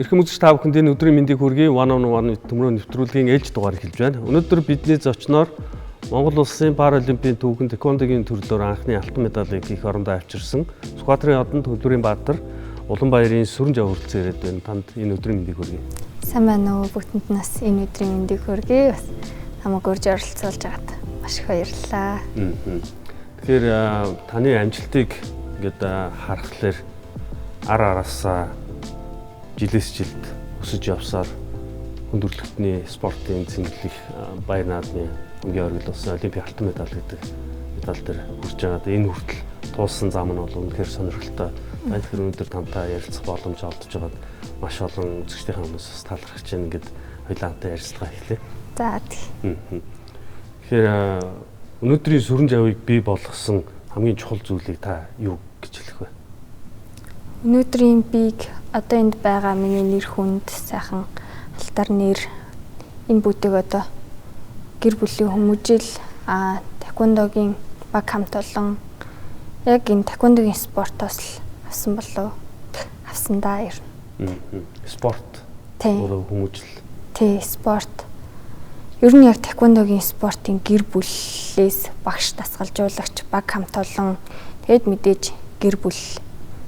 Эрхэм үзэгч та бүхэнд энэ өдрийн мэндийг хүргэе. One on One төмрөө нэвтрүүлгийн ээлж дугаар эхэлж байна. Өнөөдөр бидний зочноор Монгол Улсын Паралимпийн түүхэн тэквондогийн төрлөөр анхны алтан медалийг их орондоо авчирсан Сүхбаатарын одон Төлбөрийн Баатар Улаанбаярын сүрэн жав хүрэлцэн ирээд байна. Танд энэ өдрийн мэндийг хүргэе. Сайн байна уу? Бүгдэнд нас энэ өдрийн мэндийг хүргэе. Бас намайг урьж оролцуулж байгаад маш их баярлалаа. Тэгэхээр таны амжилтыг ингээд харахаар араасаа жилээс жилд өсөж явсаар хүндрэлтний спортын цэнгэлэх баяр наадмын өнгийн оргил болсон Олимпийн алтан медаль гэдэг медаль дээр хүрч байгаа. Энэ хүртэл туулсан зам нь бол үнэхээр сонирхолтой. Тэгэхээр өнөөдөр тантай ярилцах боломж олдож байгаад маш олон үзэгчдийн өмнөөс талархаж байна. Ингээд хоёулантай ярилцлага эхлэе. За тэгэхээр өнөөдрийн сүрэн жавыг бий болгосон хамгийн чухал зүйлийг та юу гэж хэлэх вэ? Өнөөдрийн бийг одоо энд байгаа миний нэр хүнд сайхан алтар нэр энэ бүтээг одоо гэр бүлийн хүмүүжил тэквондогийн баг хамт олон яг энэ тэквондогийн спортоос л авсан болов авсан даа ер нь. Спорт. Өөрөө хүмүүжил. Тий, спорт. Ер нь яг тэквондогийн спортын гэр бүлээс багш дасгалжуулагч баг хамт олон тэгэд мэдээж гэр бүл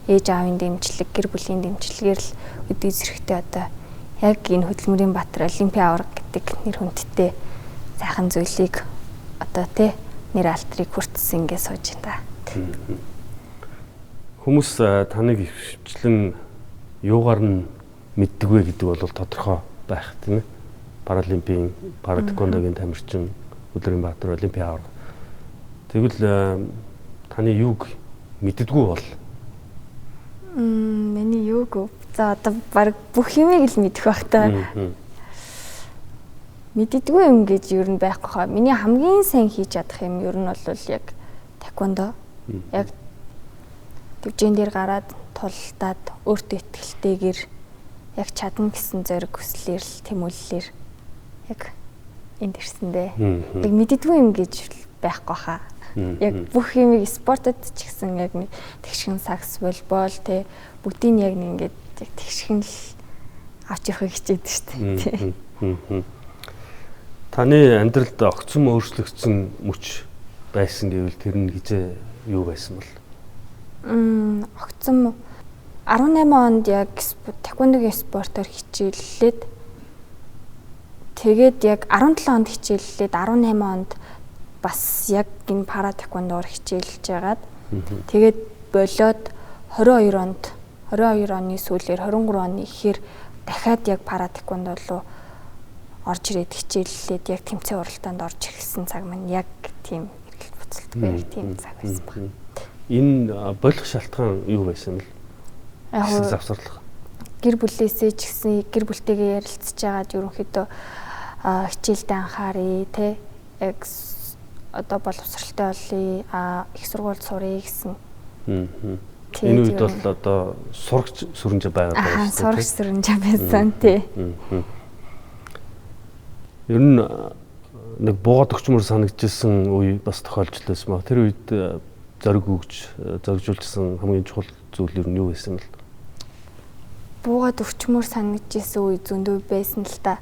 ээж аавын дэмжлэг, гэр бүлийн дэмжлэгээр л өдөө зэрэгтэй одоо яг энэ Хөдөлмөрийн Баатар Олимпийн аварга гэдэг нэр хүндтэй сайхан зүйлийг одоо нэр алтрыг хүртсэн ингэ сууж байна. Хүмүүс таныг хвчлэн юугаар нь мэддэг вэ гэдэг бол тодорхой байх тийм ээ. Паралимпийн паратэквондогийн тамирчин Хөдөлмөрийн Баатар Олимпийн аварга. Тэгвэл таны юуг мэддэггүй бол миний юуг за одоо баг бүх юмыг л мэдэх байх та. Мэддэггүй юм гэж юу н байхгүй хаа. Миний хамгийн сайн хийж чадах юм ер нь бол яг тэквондо. Яг төвжэн дээр гараад тултаад өөртөө ихтэйгээр яг чадна гэсэн зориг хүслээр л тэмүүллээр яг энд ирсэндээ. Яг мэддэггүй юм гэж байхгүй хаа. Яг бүх юмыг спортод ч гэсэн яг нэг тэгшхэн сакс волейбол бүгдийг яг нэг ингээд яг тэгшхэн л авч явахыг хичээдэг шүү дээ. Таны амьдралд огцом өөрчлөгдсөн мөч байсан гэвэл тэр нь хизээ юу байсан бол? Огцом 18 онд яг тэквондогийн спортоор хичээллээд тэгээд яг 17 онд хичээллээд 18 онд бас яг энэ пара тэквондоор хичээлж байгаад тэгээд болоод 22 оны сүүлээр 23 оны ихээр дахиад яг пара тэквондо руу орж ирээд хичээллээд яг тэмцээн уралдаанд орж ирсэн цаг маань яг тийм эргэлт буцалтгүй яг тийм цаг байсан байна. Энэ болох шалтгаан юу байсан бэ? Яг завсарлах. Гэр бүлээсээ ч гэсэн гэр бүлтэйгээ ярилцж байгаад ерөнхийдөө хичээлдээ анхааръя яг одоо боловсралтай болъё их сургуульд сурах гэсэн. Энэ үед бол одоо сурагч сүрэнжээ байгаад байна шүү дээ. Сурагч сүрэнжээ байсан тий. Ер нь нэг буугаад өгчмөр санагдчихсан үе бас тохиолдож байсан ба. Тэр үед зориг өгж зоригжуулсан хамгийн чухал зүйл ер нь юу байсан бэ? Буугаад өгчмөр санагдчихсан үе зөндөө байсан л та.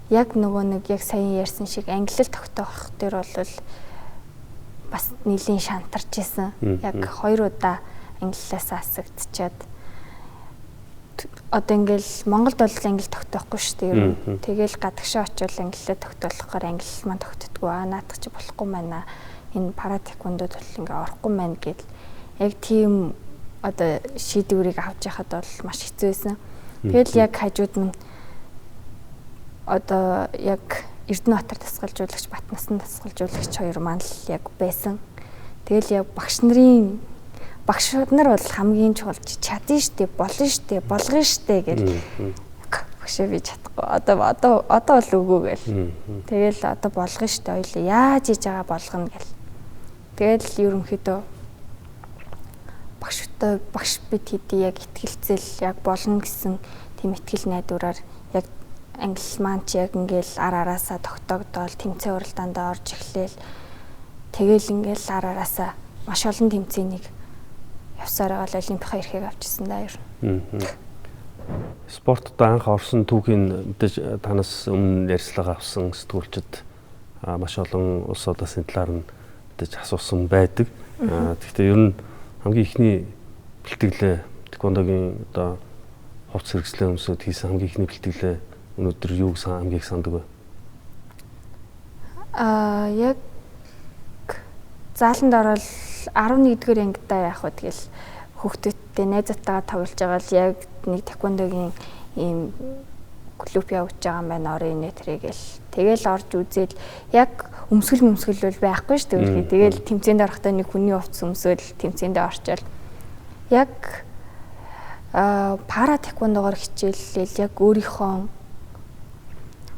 Яг нөгөө нэг яг саяхан ярьсан шиг англи тогтоох дээр бол бас нэлийн шантарч исэн. Яг 2 удаа англиас асагдчихад одоо ингээл Монголд бол англи тогтоохгүй шүү дээ. Тэгэл гадагшаа очивол англиа тогтоолохоор англи маань тогтдоггүй. Наадах чи болохгүй байна. Энэ пара тэквондод бол ингээ орохгүй маань гэдэл яг тийм одоо шийдвэрийг авч яхад бол маш хэцүү байсан. Тэгэл яг хажууд нь одоо яг Эрдэнэбаатар дасгалжуулагч, Батнасан дасгалжуулагч хоёр маань л яг байсан. Тэгэл яг багш нар бол хамгийн чухал чадна штэ, болно штэ, болгоно штэ гэл багшаа би чадахгүй. Одоо бол үгүй гэл. Тэгэл одоо болгоно штэ хоёлаа яаж хийж байгаа болгоно гэл. Тэгэл ерөнхийдөө багш одоо багш бид хэдий яг итгэлцэл яг болно гэсэн тийм итгэл найдвараар яг англи маань ч яг ингээл араасаа тогтоогдоол тэмцээн уралдаанд орж эхлээл тэгэл ингээл араасаа маш олон тэмцээнийг явсараа бол олимпийн эрхийг авчихсан да ер нь. Спортод анх орсон түүхийн мэдээж танаас өмнө ярьцлага авсан сэтгүүлчид маш олон улс ордын талаар нь мэдээж асуусан байдаг. Гэхдээ ер нь хамгийн ихний бэлтгэлээ тэквондогийн одоо хувцс хэрэгслийн өмсөд хийсэн хамгийн ихний бэлтгэлээ өнөөдөр юу гэсэн хамгийн их сандаг вэ? Яг зааланд орол 11-р ангидаа яах вэ тэгэл хүүхдүүдтэй найзтайгаа тоглож байгаа л яг нэг тэквондогийн ийм клуб явж байгаа юм байна орын нэтрэгэл тэгэл орж үзэл яг өмсгөл бол байхгүй шүү дээ. Тэгэл тэмцээнд орохдоо нэг хүний хувцс өмсөөл тэмцээндээ орчвол яг пара тэквондогоор хичээллэл яг өөрийнхөө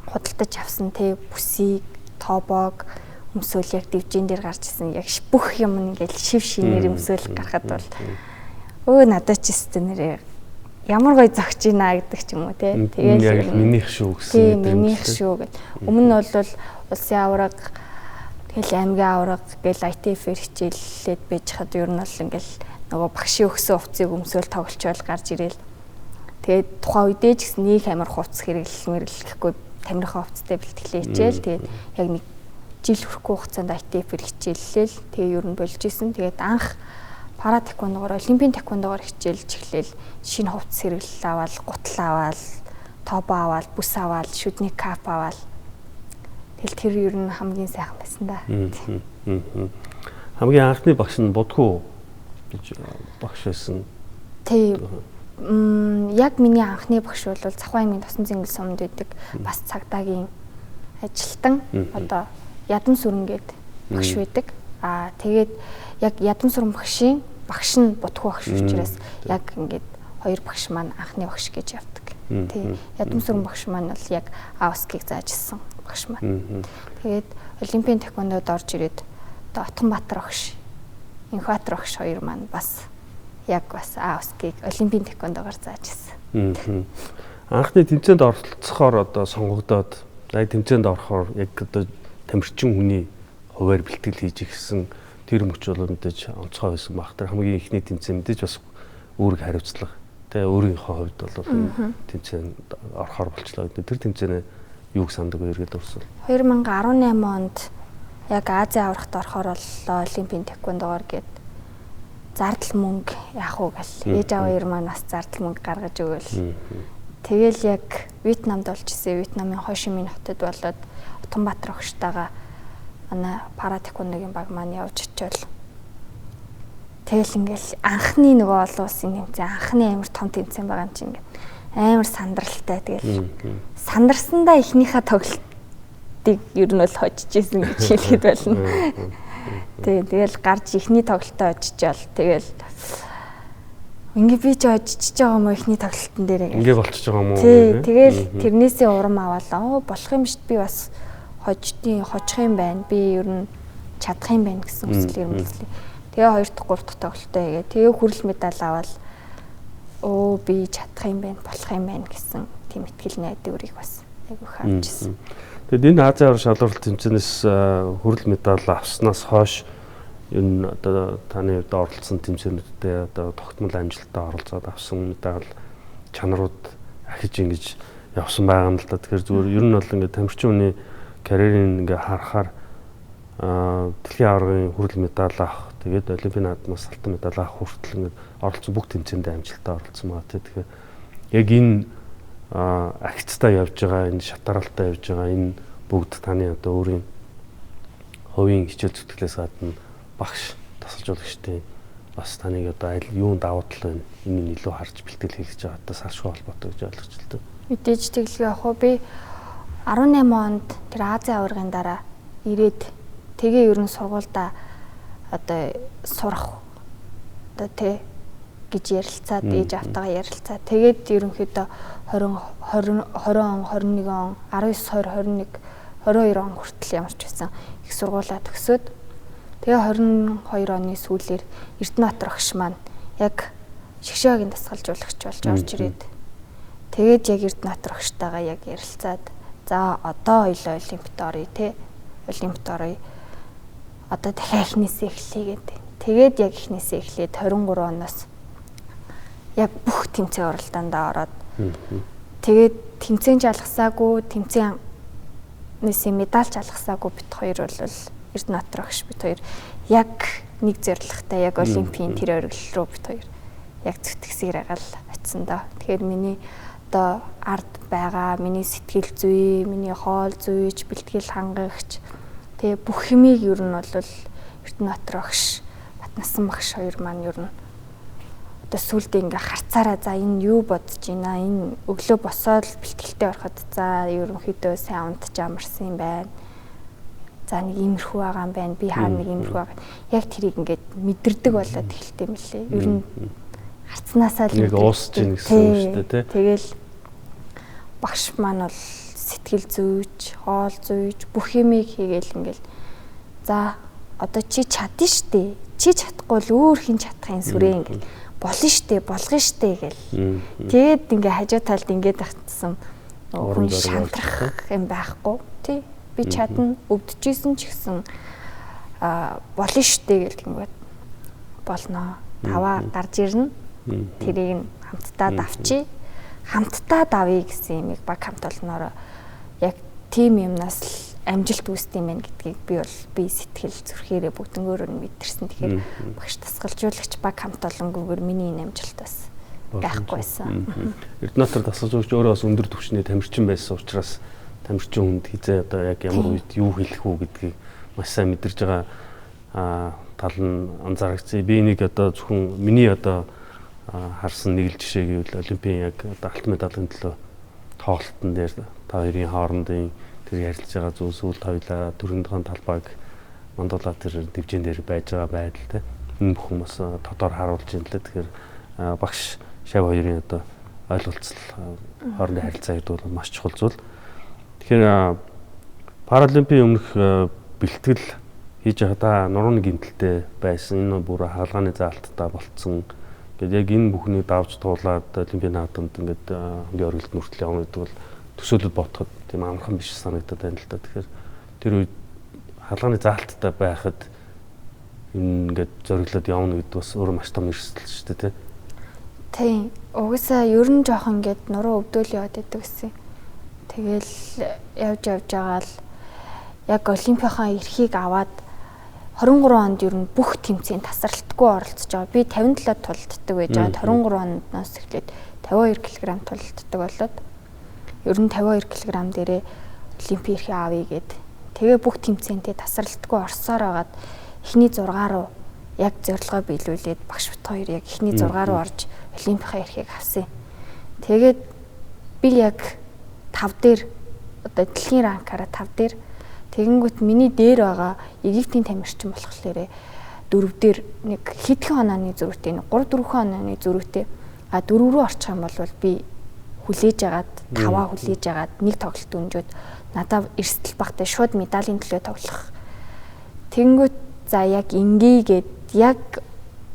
худалдаж авсан тэ бүсийг тобог өмсөөл яг дивжин дээр гарч исэн яг бүх юм ингээл шив шинээр өмсөөл гарахад бол надад ч өстө нэрээ ямар гоё зогч ийна гэдэг ч юм уу те. Тэгээд яг минийх шүү гэсэн юм. Минийх шүү гэд. Өмнө нь бол улсын авраг тэгэл аймгийн авраг гэл ITF-ээр хичээллээд байж хад ер нь бол ингээл нөгөө багшийн өгсөн хувцсыг өмсөөл тоглолцоол гарч ирээл. Тэгээд тухайн үедээ ч гэсэн нэг амар хувцс хэрэглэхгүй тамирхаа хувцастай бэлтгэлээ хичээл. Тэгээд яг нэг жил хүрэхгүй хугацаанд ITF-ээр хичээллээл. Тэгээ ер нь болж исэн. Тэгээд анх пара тэквондогоор олимпийн тэквондогоор хичээлж эхлээл шинэ хувцас хэрэглэл аваад гутал аваад тобо аваад бүс аваад шүдний кап аваад тэгэл тэр ер нь хамгийн сайхан байсан да. Хамгийн анхны багш нь Будху гэж багш байсан. Тийм. Яг миний анхны багш бол Цахваа аймгийн Тосон зингэл сумд байдаг бас цагдаагийн ажилтан одоо Ядам сүрэн гээд багш байдаг. Тэгээд яг Ядам сүрэн багш нь Будху багш учраас яг ингээд хоёр багш маань анхны багш гэж явдаг. Тийм. Ядам сүрэн багш маань бол яг Аускийг заажсан багш маань. Тэгээд олимпийн тэквондод орж ирээд одоо Отгонбаатар багш, Инхбаатар багш хоёр маань бас яг бас Аускийг олимпийн тэквондогоор заажсан. Анхны тэмцээнд оролцохоор одоо сонгогдоод яг тэмцээнд орохоор яг одоо тамирчин хүний хуваар бэлтгэл хийж ирсэн тэр мөч бол мэдээж онцгой байсан баг. Тэр хамгийн ихний тэмцээн мэдээж бас үүрэг хариуцлага. Тэгээ өөрийнхөө хувьд бол тэмцээнд орохоор болчлоо. Тэр тэмцээнээ юу сандаг вэ эргээд урсвал? 2018 онд яг Азийн аврагт орохоор боллоо олимпийн тэквондогоор гээд зардал мөнгө яах уу гэл ээж аваа хоёр маань бас зардал мөнгө гаргаж өгөөл. Тэгэл яг Вьетнамд олж исэн. Вьетнамын Хошимин хотод болоод Отгонбаатар багштайгаа манай пара тэквондогийн баг маань явж очивол тэгэл ингээл анхны нөгөө олон улсын тэмцээн анхны амар том тэмцээн байгаа юм чинь ингээд амар сандралтай тэгэл сандарсандаа ихнийхээ тоглолтыг ер нь бол хожиж исэн гэж хэлэхэд болно. Тэгэл гарч ихний тоглолтоо очижол тэгэл ингээ би ч очиж байгаа юм ихний тоглолтын дээр ингээ болчихж байгаа юм уу? Тэгэл тэрнээсээ урам аваалаа. Болох юм шít би бас хожих юм байна. Би ер нь чадах юм байна гэсэн хүсэл эрмэлзлээ. Тэгээ 2 дахь 3 дахь тоглолтоо хийгээ. Тэгээ хүрэл медаль аваад би чадах юм байна, болох юм байна гэсэн тийм итгэл найдварыг бас айгүйх авчихсан. Тэгэд энэ Азийн аврал шалралт тэмцээнээс хүрэл медаль авснаас хойш энэ одоо таны хувьд оролцсон тэмцээнүүдтэй одоо тогтмол амжилттай оролцоод авсан медаль чанарууд ахиж ингэж явсан байгаа юм л да. Тэгэхээр зүгээр ер нь бол ингээд тамирчин хүний карьерийн ингээ харахаар дэлхийн аваргын хүрэл медаль авах, тэгээд олимпийн наадмаас алтан медаль авах хүртэл ингээ оролцсон бүх тэмцээндээ амжилттай оролцсон байгаа. Тэгэхээр яг энэ агцтай явж байгаа, энэ шатаралтай явж байгаа энэ бүгд таны одоо өөрийн хувийн хичээл зүтгэлээс гадна багш, тасалжуулагчдын бас таныг одоо юунд давуу тал байна? Энийг илүү харж бэлтгэл хийлгэж байгаатай салшгүй холбоотой гэж ойлгож л дээ. Мэдээж тэглэгээ яг би 18 онд тэр Азийн аваргын дараа ирээд тэгээ ер нь сургуультай одоо сурах одоо гэж ярилцаад ээж автагаа ярилцаад тэгээд ерөнхийдөө 20 он 21 он 19 20 21 22 он хүртэл ямарч байсан их сургуулаа төгсөөд тэгээ 22 оны сүүлээр Эрдэнэбаатар багш маань яг шгшөөгийн дасгалжуулагч болж орж ирээд тэгээд яг Эрдэнэтр багштайгаа яг ярилцаад за одоо хоёлоо Олимпиад оръё те. Олимпиад оръё. Одоо дахиад эхнээсээ эхлэе гэдэг. Тэгээд яг эхнээсээ эхлээд 23 оноос яг бүх тэмцээн оролдоонд ороод тэгээд тэмцээн жалгасаагүй, тэмцээнээс медаль жалгасаагүй бит хоёр бол Эрдэнэтр багш бит хоёр яг нэг зорилготой яг Олимпийн тэр оргил руу бит хоёр яг зүтгэсээр агаал очисон доо. Тэгэхээр миний одоо ард байгаа, миний сэтгэл зүй, миний хоол зүйч, бэлтгэл хангагч тэгээ бүх юмыг ер нь бол Эрдэнэтр багш, Батнасан багш хоёр маань ер нь одоо сүулдэ ингээ харцаараа за энэ юу бодож байна, энэ өглөө босоод бэлтгэлтэй ороход за ерөнхийдөө сайн унтж амарсан юм байна. За нэг иймэрхүү байгаа юм байна. Би хаана нэг иймэрхүү байгаа. Яг тэрийг ингээд мэдэрдэг болоод эхэлтэй юм лээ. Ер нь харцнаасаа л нэг уусч ийн гэсэн юм шүү дээ, тий. Тэгэл багш маань бол сэтгэл зүйч, хоол зүйч бүх юмыг хийгээл ингээл за одоо чи чадна штэ. Чи чадахгүй л өөр хин чадах юм сүрээ ингээл болно штэ, болгоно штэ гэл. Тэгээд ингээ хажуу талд ингээд тагцсан хүн шантрах юм байхгүй тий. Би чадна өвдөжсэн ч гэсэн болно штэ гэл тэнгүүд болно. Таваа гарч ирнэ. Тэрийг хамтдаа давчи. Хамтдаа давъя гэсэн юмыг баг хамт олноор яг тим юмнаас л амжилт үүсдэг юм байна гэдгийг би сэтгэл зүрхээрээ бүгднгөөр нь мэдэрсэн. Тэгэхээр багш тасгалжуулагч баг хамт олонгүйгээр миний энэ амжилт бас байхгүйсэн. Эрдэнэтр тасгалжуулагч өөрөө бас өндөр түвшний тамирчин байсан учраас тамирчин хүнд хизээ одоо яг ямар үед юу хэлэх үү гэдгийг маш сайн мэдэрж байгаа тал нь анзаарчихъя. Би энийг одоо зөвхөн миний одоо харсан нэг л жишээ гэвэл Олимпийн яг одоо алтан медалийн төлөө тоглолтын дээр та хоёрын хоорондын тэр ярилцж байгаа зүйл сүүлд хоёлаа дөрөвдүгээр талбайг мандуулаад тэр дэвжэн дээр байж байгаа байдал те. Энэ бүхэн бас тодор харуулж юм лээ. Тэгэхээр багш Шав хоёрын одоо ойлголцол хоорондын харилцаа гэдэг бол маш чухал зүйл. Тэгэхээр Паралимпийн өмнөх бэлтгэл хийж байхдаа нурууны гэмтэлтэй байсан. Энэ бүр хаалгааны заалттай болцсон. Гэтэл яг энэ бүхнийг давж туулаад Олимпийн наадамд ингээд хамгийн оргилд нүртэл явна гэдэг бол төсөөлөд бодоход тийм амархан биш санагдаад байна л да. Тэгэхээр тэр үед хаалганы заалттай байхад ингээд зориглоод явна гэдэг бас өөрөө маш том эрсдэл шүү дээ, тий. Тийм. Угсаа ер нь жоох ингээд нуруу өвдөөл яваад байдаг гэсэн. Тэгэл явж байгаа л яг Олимпийнхаа эрхийг аваад 23 онд ер нь бүх тэмцээнд тасралтгүй оролцож байгаа. Би 57 тулддаг байж байгаа. 23 оноос эхлээд 52 кг тулддаг болоод ер нь 52 кг дээрээ Олимпийн эрхээ авъя гэд. Тэгээ бүх тэмцээндээ тасралтгүй орсоор агаад эхний 6 руу яг зорилгоо биелүүлээд багш бит хоёр яг эхний 6 руу орж Олимпийнхаа эрхийг авсан. Тэгээд би яг 5 дээр одоо дэлхийн ранкаараа 5 дээр тэгэнгүүт миний дээр байгаа Египтийн тамирчин болохоор 4 дээр нэг хэдхэн онооны зөрүүтэй 3-4 онооны зөрүүтэй 4 рүү орчих юм бол би хүлээж агаад 5-аа хүлээж агаад нэг тоглолт өнжөөд надад эрсдэл багтай шууд медалийн төлөө тоглох. Тэгэнгүүт за яг ингээгээд яг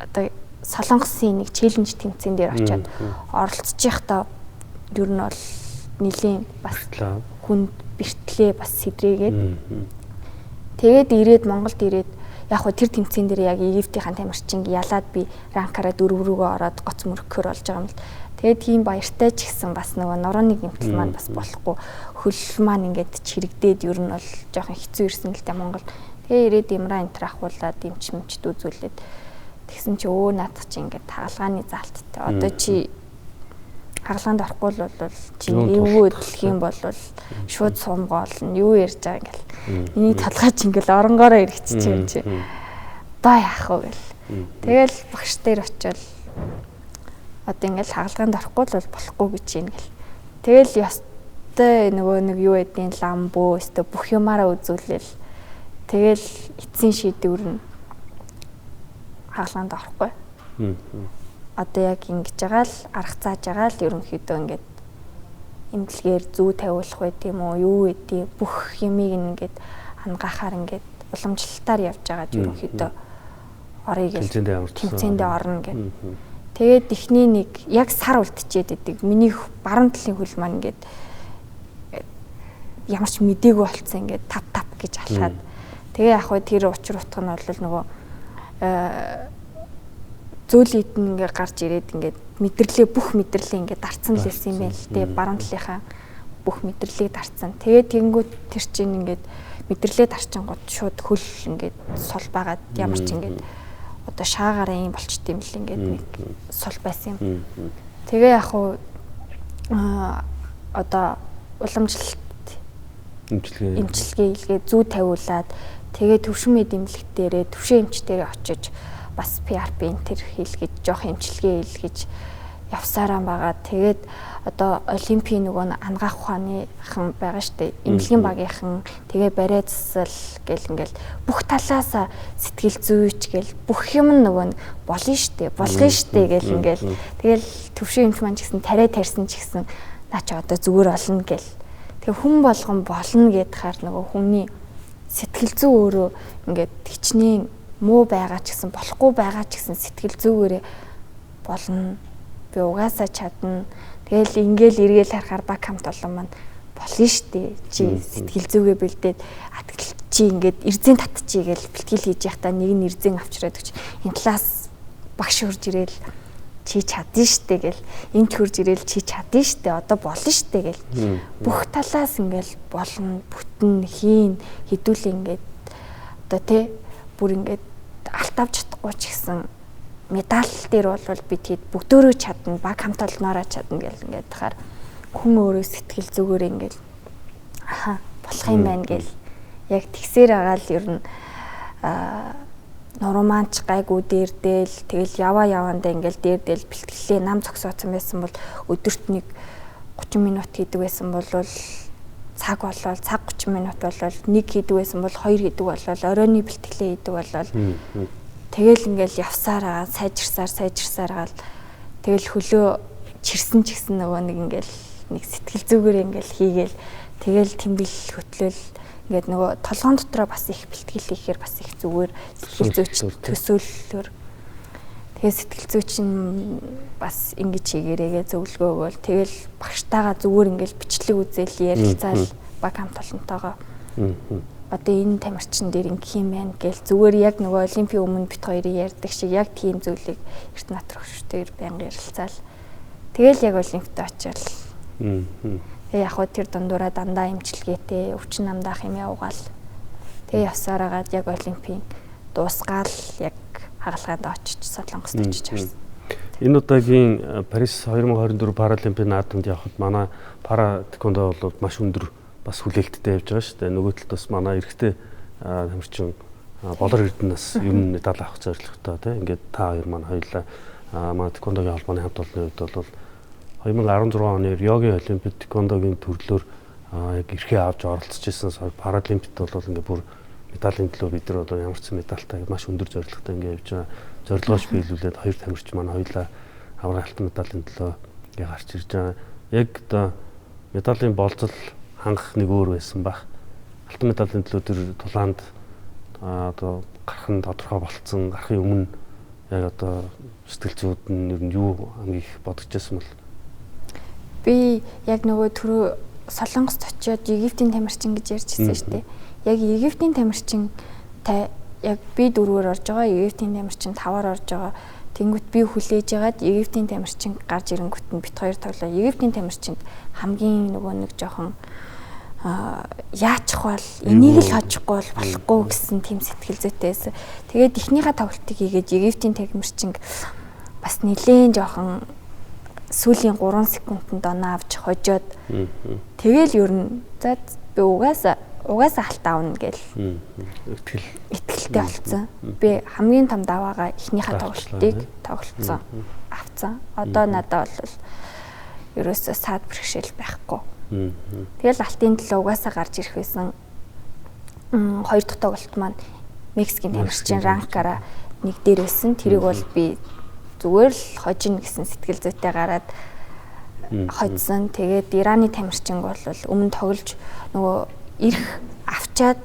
одоо Солонгосын нэг челленж тэмцээн дээр очиод оролцож байхдаа ер нь бол нэлийн бас хүнд бэртлээ бас сэдрээгээд тэгээд ирээд Монголд ирээд яг хөө тэр тэмцээн дээр яг Египтийн тамирчин ялаад би ранкаараа 4 рүүгээ ороод гоц мөрөхөр болж байгаа юм л. Тэгээд тийм баяртай ч гэсэн бас нөгөө нурууны гэмтэл маань бас болохгүй хөл маань ингээд чирэгдээд ер нь бол жоохон хэцүү ирсэн л дээ Монголд. Тэгээ ирээд имра энтер ахуулаад эмчмчд үзүүлээд тэгсэн чи наадах чи ингээд хаалгааны заалттай. Одоо чи хаалгаанд орохгүй бол чи эвгүй дэлх юм бол шууд сумгаолно. Юу ярьж байгаа ингээл. Миний толгой чи ингээл оронгоороо эргэчих юм чи. Одоо яах вэ гэл. Тэгэл багш дээр очивол одоо ингээл хаалгаанд орохгүй бол болохгүй гэж юм гэл. Тэгэл ёстой нөгөө нэг юу гэдгийг ламбуу өстө бүх юмараа үзүүлээл. Тэгэл эцсийн шийдвэр нь хаалгаанд орохгүй. Одоо яг ингэж байгаа л арга зааж байгаа л ерөнхийдөө ингээд эмнэлгээр зүү тавиулах байт юм уу юу гэдэг бүх юмыг ингээд хангахаар ингээд уламжлалтаар явж байгаа ерөнхийдөө орё гэж тэмцээндээ орно гэд. Тэгээд эхний нэг яг сар үлдчихэд идэг. Миний баруун талын хөл маань ингээд ямар ч мдээгүй болцсон ингээд тав гэж алхаад. Тэгээ яг хөө тэр учир утга нь бол нөгөө зөөлөд нь ингээд гарч ирээд ингээд мэдрэлээ бүх мэдрэлээ ингээд дарцсан л байсан юм байна л дээ. Баруун талынхаа бүх мэдрэлийг дарцсан. Тэгээд тэгэнгүүт тэр чинь ингээд мэдрэлээ дарчингууд шууд хөл ингээд сул байгаад ямар ч ингээд одоо шаагаараа юм болчт юм л ингээд нэг сул байсан юм. Тэгээ яг хуу одоо уламжлалт эмчилгээ хийлгээ зүү тавиулаад тэгээ төвшин мэд эмнэлэг дээрээ төвшин эмч дээрээ очиж бас PRP энэ хийлгэж жоох эмчилгээ хийлгэж явсараа байгаа. Тэгээд одоо олимпийн нөгөө ангаах ухааныхан байгаа штэ эмнэлгийн багийнхан тэгээ барай засал гэл ингээл бүх талаас сэтгэл зүйч гэл бүх юм нөгөө болно штэ гэл ингээл тэгэл төвшин эмч маань ч гэсэн тариа тарьсан ч гэсэн наа чи одоо зүгээр болно гэл тэг хүн болгон болно гэдгээр нөгөө хүний сэтгэл зүй өөрөө ингээд хичнээн муу байгаа ч гэсэн болохгүй байгаа ч гэсэн сэтгэл зүйгээрээ болно би угаасаа чадна. Тэгэл ингээл эргээл харахаар баг хамт олон маань болно штэ. Чи сэтгэл зүгээ бэлдээд атгал чи ингээд эрзэн татчихъя гэж бэлтгэл хийж явахдаа нэг нь эрзэн авчираад өгч энэ талаас багш хурж ирээл чи чадна штэ гэл энд хурж ирээл чи чадна штэ одоо болно штэ гэл бүх талаас ингээл болно бүтэн хийн хідүүлээ ингээд одоо тэ бүр ингээд алтавж чадахгүй ч гэсэн медаль дээр бол би тэгэд бүгдөө чадна баг хамт олноороо чадна гэл ингээд тахаар хүн өөрөө сэтгэл зүгээр ингээд аха болох юм байна гэл яг тэгсээр агаал ер нь нурманч гайгүй дээрдэл тэгэл явандаа ингээд дээрдэл бэлтгэлээ нам зогсооцсон байсан бол өдөрт нэг 30 минут хийдэг байсан бол цаг 30 минут болол нэг хийдэг байсан бол 2 хийдэг болол оройны бэлтгэлээ хийдэг болол тэгэл ингээл явсараа сайжирсаар гал тэгэл хөлөө чирсэн ч гэсэн нөгөө нэг ингээл нэг сэтгэл зүгээр ингээл хийгээл тэгэл тэмбэл хөтлөл ингээд нөгөө толгоон дотроо бас их бэлтгэл хийхээр бас их зүгээр сэтгэл зүйч төсөөллөөр тэгээ сэтгэл зүйч нь бас ингэж хийгээрээгээ зөвлөгөө өгөөл тэгэл багштайгаа зүгээр ингээл бичлэг үзэл ярилцаал баг хамт олонтойгоо одоо энэ тамирчин дээр ингэх юм байна гэл зүгээр яг нөгөө олимпийн өмнө бит хоёрын ярьдаг шиг яг тийм зүйлийг эрт натрах шүтээр байнга ярилцаал. Тэгэл яг олимпиад очил. Тэгээ яг хөө тэр дундуура дандаа имчилгээтэй өвчин намдаах юм явгаал. Тэгээ явсараагаад яг олимпийн дуусгаал яг хагалгаанд очиж Солонгост очиж харсан. Энэ удаагийн Парис 2024 паралимпийн наадамд явхад манай пара тэквондо бол маш өндөр бас хүлээлттэй явж байгаа шүү дээ. Нөгөө талд бас манай эрэгтэй тамирчин болор эрдэнэс ер нь медаль авах зорилготой тийм. Ингээд та хоёр маань хоёулаа манай тэквондогийн холбооны хамт олонны хувьд бол 2016 оны Риогийн олимпиад тэквондогийн төрлөөр яг эрхээ авч оролцож ирсэн паралимпиад бол ингээд бүр медалийн төлөө бид нар одоо ямар ч медальтай маш өндөр зорилготой ингээд явж байгаа. Зорилгооч биелүүлээд хоёр тамирчин маань хоёулаа аврах алтан медалийн төлөө ингээд гарч ирж байгаа. Яг одоо медалийн болцол хангах нэг өөр байсан баг. Алтан медалийн төлөө тэр тулаанд одоо гарах нь тодорхой болцсон. Гарахын өмнө яг одоо сэтгэл зүйд нь ер нь юу хамгийн их бодож байсан бол би яг нөгөө түрүү Солонгост очиод Египтийн тамирчин гэж ярьжсэн шүү дээ. Яг Египтийн тамирчин яг би 4-өөр орж байгаа, Египтийн тамирчин 5-аар орж байгаа. Тэнгүүт би хүлээж ягаад Египтийн тамирчин гарч ирэнгүүт нь бит хоёр тоглоо. Египтийн тамирчинд хамгийн нөгөө нэг жоохон яачих бол энийг л хожихгүй бол болохгүй гэсэн тийм сэтгэл зүйтэй байсан. Тэгээд эхнийхээ тоглолтыг хийгээд Египтийн тамирчин бас нэлээд жоохон сүүлийн 3 секундэд оноо авч хожоод тэгэл ер нь за би угаасаа хальт аавна гэл итгэлтэй болсон. Би хамгийн том даваагаа эхнийхээ тоглолтыг тоглолцсон авцсан. Одоо надад бол ерөөсөө саад бэрхшээл байхгүй. Тэгэл алтын төлөө угаасаа гарч ирэх байсан. Хоёр дахь тоглолт маань Мексикийн тамирчин ранкаараа нэг дээр байсан. Тэрийг бол би зүгээр л хожино гэсэн сэтгэл зүйтэй гараад хоцсон. Тэгээд Ираны тамирчин бол өмнө тоглож нөгөө ирэх авчаад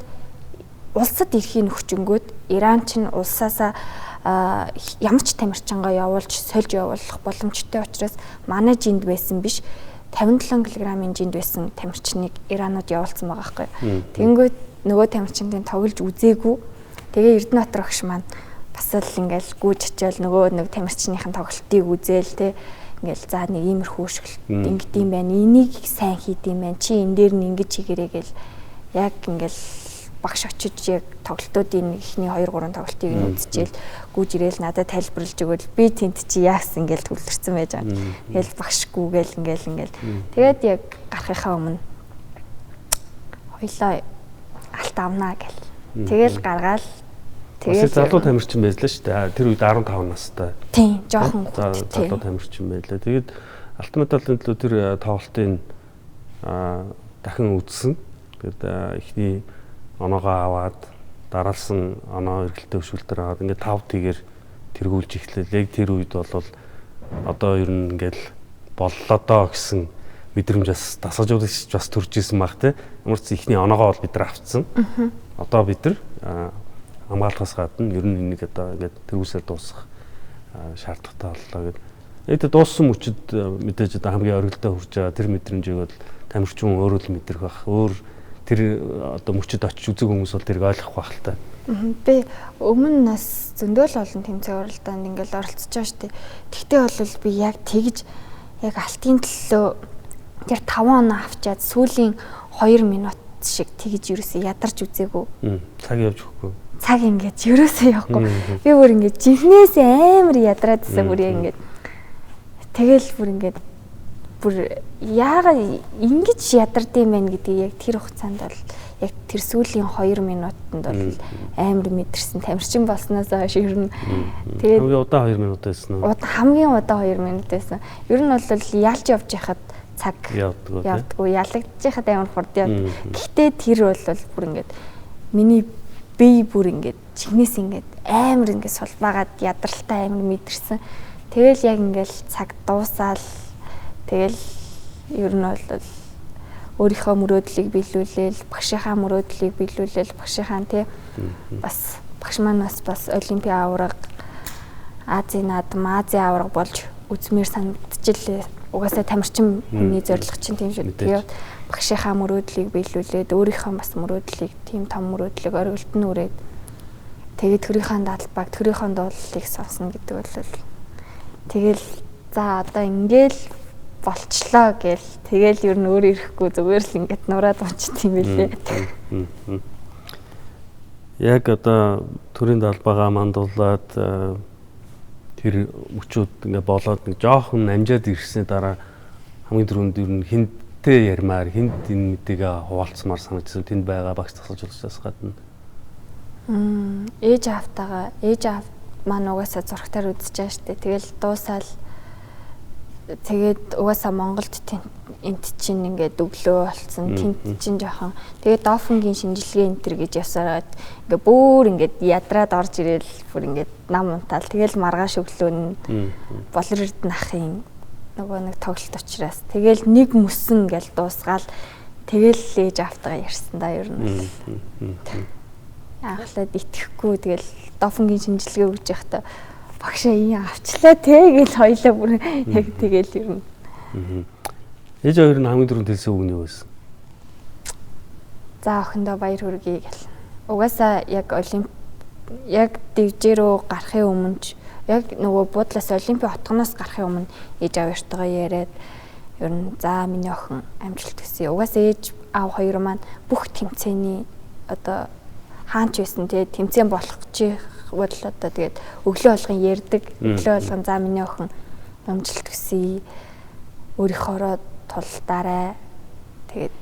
улсад ирэхийг нөхчөнгөөд Иран чинь улсаасаа ямар ч тамирчингаа явуулж сольж явуулах боломжтой учраас манай жинд байсан биш 57 кг-ийн жинд байсан тамирчныг Иранууд явуулсан байгаа байхгүй. Тэнгүүд нөгөө тамирчнуудын тоглож үзээгүй. Тэгээ Эрдэнэбаатар багш маань бас л ингээл гүйж очиод нөгөө нэг тамирчныхын тоглолтыг үзээл те ингээл за нэг иймэрхүү шгэлт ингэдэм байна. Энийг сайн хийдэм байна. Чи энэ дээр нь ингэж хийгэрэй гэл яг ингээл багш очиж яг тоглолтуудын ихний 2 3 тоглолтыг нь үзчихэл гүйж ирээл надад тайлбарлаж өгөөл би тент чи яасан ингээл төвлөрсөн байж байгаа. Тэгэл багшгүйгээл ингээл тэгээд яг гарахынхаа өмнө хоёлаа алт авнаа гэл. Тэгэл гаргаал. Тэгээд залуу тамирчин байлаа шүү дээ. Тэр үед 15 настай. Тийм, жоохон залуу тамирчин байлаа. Тэгээд алтматалын төлөө тэр тоглолтын дахин үзсэн. Тэгээд ихний оноогоо аваад дараалсан оноо эргэлтэй хөшүүлтээр аваад ингээд 5 тийгээр тэргүүлж эхлэв. Яг тэр үед бол одоо ер нь ингээд боллоо доо гэсэн мэдрэмж бас дасгалжуулагч бас төрж исэн баг те. Ямар ч ихний оноогоо бол бид нар авцсан. Одоо бид нар хамгаалахаас гадна ер нь энийг одоо ингээд тэргүүлсээр дуусгах шаардлагатай боллоо гэдэг. Яг тэ дууссан мөчөд мэдээж одоо хамгийн оргилдоо хүрч байгаа тэр мэдрэмжийг бол тамирчин өөрөө л мэдрэх бах. Өөр тэр одоо мөчөд очиж үзэг хүмүүс бол тэрийг ойлгох байх л та. Би өмнө нас зөндөөл олон тэмцээн уралдаанд ингээл оролцож байгаа шүү дээ. Тэгтээ бол би яг тэгж яг алтын төлөө тэр 5 оноо авчаад сүүлийн 2 минут шиг тэгж ерөөсөө ядарч үзээгүй. Цаг явж өгөхгүй. Цаг ингээд ерөөсөө явахгүй. Би бүр ингээд жинхнээс амар ядраад байсан бүр ингээд. Тэгэл бүр ингээд бүр яагаад ингэж ядардсан бэ гэдгийг яг тэр хугацаанд бол яг тэр сүүлийн 2 минутанд бол амар мэдэрсэн. Тамирчин болсноос хойш ер нь тэгээд хамгийн удаан 2 минут байсан уу? Хамгийн удаан 2 минут байсан. Ер нь бол яалж явж байхад цаг явдггүй ялагдчихад амар хурд явд. Гэхдээ тэр бол бүр ингээд миний бие бүр ингээд чихнээс ингээд амар ингээд сулбаагаад ядралтай амар мэдэрсэн. Тэгэл яг ингээд цаг дуусаал тэгэл ер нь бол өөрийнхөө мөрөөдлийг биелүүлээл, багшийнхаа мөрөөдлийг биелүүлээл, багшийнхаа тий бас багш маань бас олимпиа авраг, Азийн наадам, Азийн авраг болж үзмээр санагдчихлээ. Угаасаа тамирчин хүний зорилго чинь тийм шүү дээ. Багшийнхаа мөрөөдлийг биелүүлээд өөрийнхөө бас мөрөөдлийг тийм том мөрөөдлийг оргилд нь үрээд тэгээд төрийнхөө даалбаг, төрийнхөө дуулалыг сонсно гэдэг бол тэгэл за одоо ингээл болчлоо гэл тэгэл ер нь өөр ирэхгүй зүгээр л ингээд нураад унчт юм билээ. Яг одоо төрийн даалбагаа мандуулаад тэр мөчүүд ингээ болоод нэг жоохон амжаад ирсний дараа хамгийн түрүүнд ер нь хинтээ ярмаар хинт энэ мэдээгээ хуваалцмаар санагдсан тэнд байгаа багш тасалжуулалтаас гадна. Ээж аав маань угаасаа зургатаар үзэж байгаа штэ. Тэгэл дуусаал тэгээд угаасаа Монголд энт чинь ингээд өглөө болсон. Тэнт чинь жоохон тэгээд дофингийн шинжилгээ энтер гэж явсараад ингээд бүр ингээд ядраад орж ирэл бүр ингээд нам унтаал. Тэгэл маргааш өглөө нь болор эрдэнэ ахын нөгөө нэг тоглолт учраас тэгэл нэг мөсөн ингээл дуусгаал тэгэл ээж автгаа ярьсан да ер нь. Ахлаад итгэхгүй тэгэл дофингийн шинжилгээ өгж явахдаа багшаа ийн авчлаа те гэж хоёлаа бүр яг тэгэл ер нь. Ээж хоёр нь хамгийн түрүүнд хэлсэн үг нь юу байсан? За охиндоо баяр хүргэе гэл. Угаасаа яг дивжээ рүү гарахын өмнө яг нөгөө буудлаас олимпийн хотгоноос гарахын өмнө ээж аваартайгаа яриад ер нь за миний охин амжилт хүсье. Угаасаа ээж аав хоёр маань бүх тэмцээний одоо хаач байсан те тэмцээн болох чих бол одоо тэгээд өглөө болгон ярьдаг. Өглөө болгон за миний охин амжилт хүсье. Өөрийнхоороо тулдаарай. Тэгээд